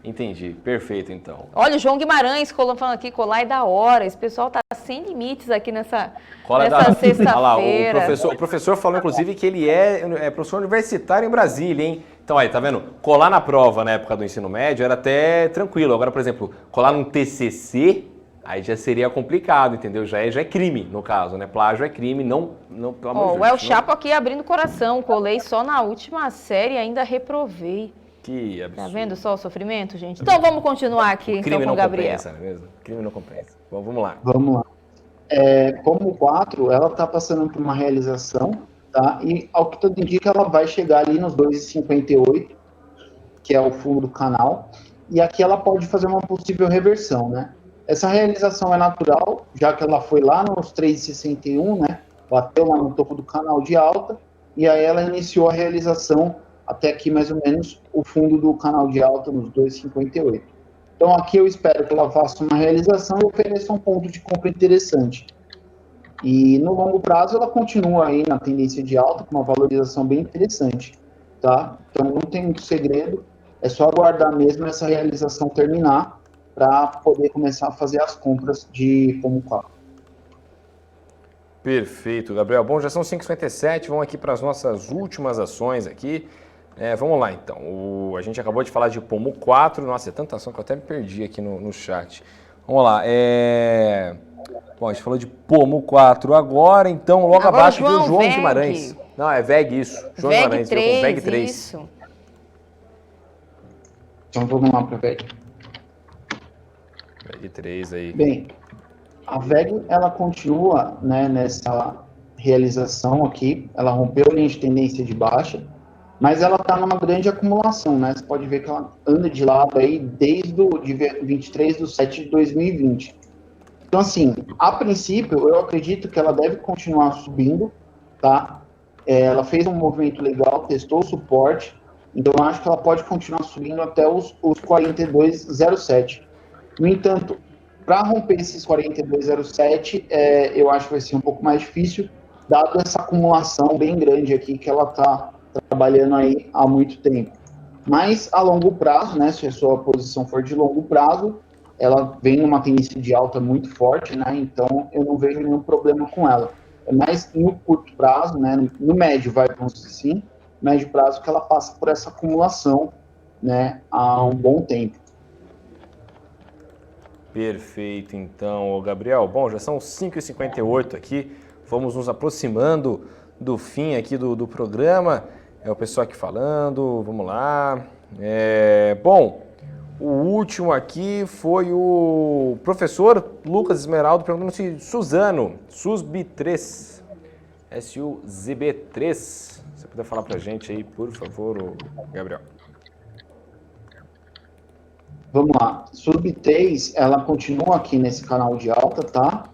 Entendi, perfeito então. Olha, o João Guimarães falando aqui, colar é da hora, esse pessoal tá sem limites aqui nessa sexta-feira. O professor falou, inclusive, que ele é professor universitário em Brasília, hein? Então, aí, tá vendo? Colar na prova na época do ensino médio era até tranquilo. Agora, por exemplo, colar num TCC, aí já seria complicado, entendeu? Já é crime, no caso, né? Plágio é crime, não pelo amor de Deus. O El Chapo aqui abrindo o coração, colei só na última série e ainda reprovei. Que absurdo. Tá vendo só o sofrimento, gente? Então vamos continuar aqui então, com o Gabriel. Compensa, não é mesmo? Crime não compensa. Bom, vamos lá. Vamos lá. Como 4, ela está passando por uma realização, tá? E ao que tudo indica, ela vai chegar ali nos 2,58, que é o fundo do canal, e aqui ela pode fazer uma possível reversão, né? Essa realização é natural, já que ela foi lá nos 3,61, né? Bateu lá no topo do canal de alta, e aí ela iniciou a realização até aqui mais ou menos o fundo do canal de alta nos 2,58. Então aqui eu espero que ela faça uma realização e ofereça um ponto de compra interessante. E no longo prazo ela continua aí na tendência de alta com uma valorização bem interessante, tá? Então não tem muito segredo, é só aguardar mesmo essa realização terminar para poder começar a fazer as compras de Pomo 4. Perfeito, Gabriel. Bom, já são 5h57, vamos aqui para as nossas últimas ações aqui. Vamos lá, então. A gente acabou de falar de Pomo 4. Nossa, é tanta ação que eu até me perdi aqui no chat. Vamos lá. Bom, a gente falou de Pomo 4 agora, então logo agora abaixo viu o João Veg. Guimarães. Não, é VEG isso. João Guimarães, VEG 3, VEG 3. isso. Então vamos lá para a VEG. VEG 3 aí. Bem, a VEG ela continua, né, nessa realização aqui, ela rompeu a linha de tendência de baixa, mas ela está numa grande acumulação, né? Você pode ver que ela anda de lado aí desde o dia 23/7 de 2020. Então, assim, a princípio, eu acredito que ela deve continuar subindo, tá? Ela fez um movimento legal, testou o suporte, então eu acho que ela pode continuar subindo até os 42,07. No entanto, para romper esses 42,07, eu acho que vai ser um pouco mais difícil, dado essa acumulação bem grande aqui que ela está trabalhando aí há muito tempo. Mas a longo prazo, né, se a sua posição for de longo prazo, ela vem numa tendência de alta muito forte, né, então eu não vejo nenhum problema com ela. É mais no curto prazo, né, no médio, vamos dizer assim, médio prazo, que ela passa por essa acumulação, né, há um bom tempo. Perfeito, então, Gabriel. Bom, já são 5h58 aqui, vamos nos aproximando do fim aqui do programa. É o pessoal aqui falando, vamos lá. Bom, o último aqui foi o professor Lucas Esmeraldo perguntando se Suzano, SUSB3, SUZB3. Se você puder falar pra gente aí, por favor, Gabriel. Vamos lá, SUSB3, ela continua aqui nesse canal de alta, tá?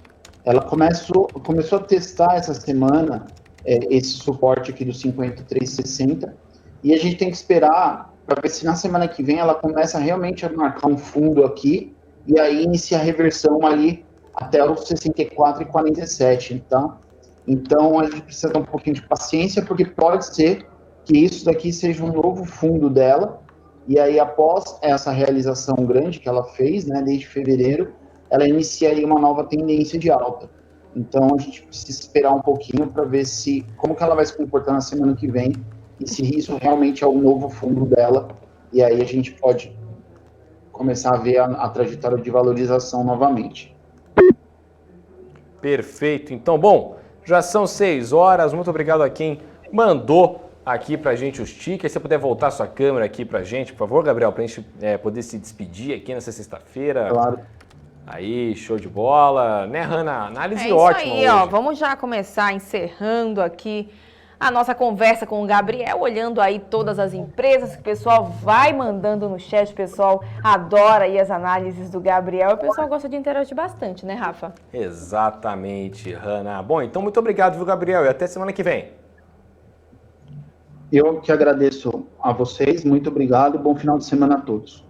Ela começou a testar essa semana esse suporte aqui do 53,60 e a gente tem que esperar para ver se na semana que vem ela começa realmente a marcar um fundo aqui e aí inicia a reversão ali até os 64,47, tá? Então a gente precisa ter um pouquinho de paciência, porque pode ser que isso daqui seja um novo fundo dela, e aí após essa realização grande que ela fez, né, desde fevereiro, ela inicia aí uma nova tendência de alta. Então a gente precisa esperar um pouquinho para ver como que ela vai se comportar na semana que vem e se isso realmente é o novo fundo dela, e aí a gente pode começar a ver a trajetória de valorização novamente. Perfeito. Então, bom, já são 6 horas. Muito obrigado a quem mandou aqui pra gente os tickets. Se você puder voltar a sua câmera aqui pra gente, por favor, Gabriel, pra gente poder se despedir aqui nessa sexta-feira. Claro. Aí, show de bola. Né, Hanna? Análise É ótima isso aí, hoje. ó. Vamos já começar encerrando aqui a nossa conversa com o Gabriel, olhando aí todas as empresas que o pessoal vai mandando no chat. O pessoal adora aí as análises do Gabriel. O pessoal gosta de interagir bastante, né, Rafa? Exatamente, Hanna. Bom, então muito obrigado, viu, Gabriel? E até semana que vem. Eu que agradeço a vocês. Muito obrigado e bom final de semana a todos.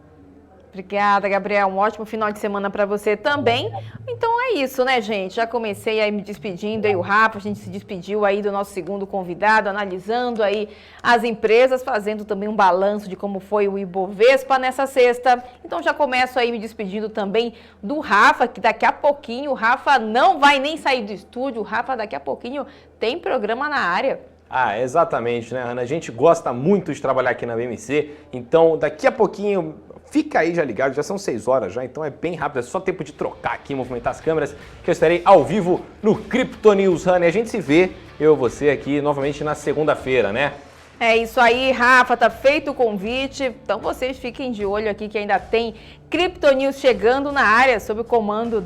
Obrigada, Gabriel. Um ótimo final de semana para você também. Então é isso, né, gente? Já comecei aí me despedindo, aí o Rafa, a gente se despediu aí do nosso segundo convidado, analisando aí as empresas, fazendo também um balanço de como foi o Ibovespa nessa sexta. Então já começo aí me despedindo também do Rafa, que daqui a pouquinho o Rafa não vai nem sair do estúdio. O Rafa daqui a pouquinho tem programa na área. Ah, exatamente, né, Hanna? A gente gosta muito de trabalhar aqui na BMC, então daqui a pouquinho... Fica aí já ligado, já são 6 horas já, então é bem rápido, é só tempo de trocar aqui, movimentar as câmeras, que eu estarei ao vivo no Crypto News, Hanna. E a gente se vê, eu e você aqui novamente na segunda-feira, né? É isso aí, Rafa, tá feito o convite. Então vocês fiquem de olho aqui que ainda tem Crypto News chegando na área, sob o comando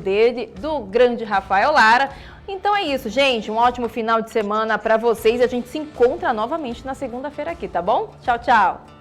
do grande Rafael Lara. Então é isso, gente, um ótimo final de semana para vocês. A gente se encontra novamente na segunda-feira aqui, tá bom? Tchau, tchau!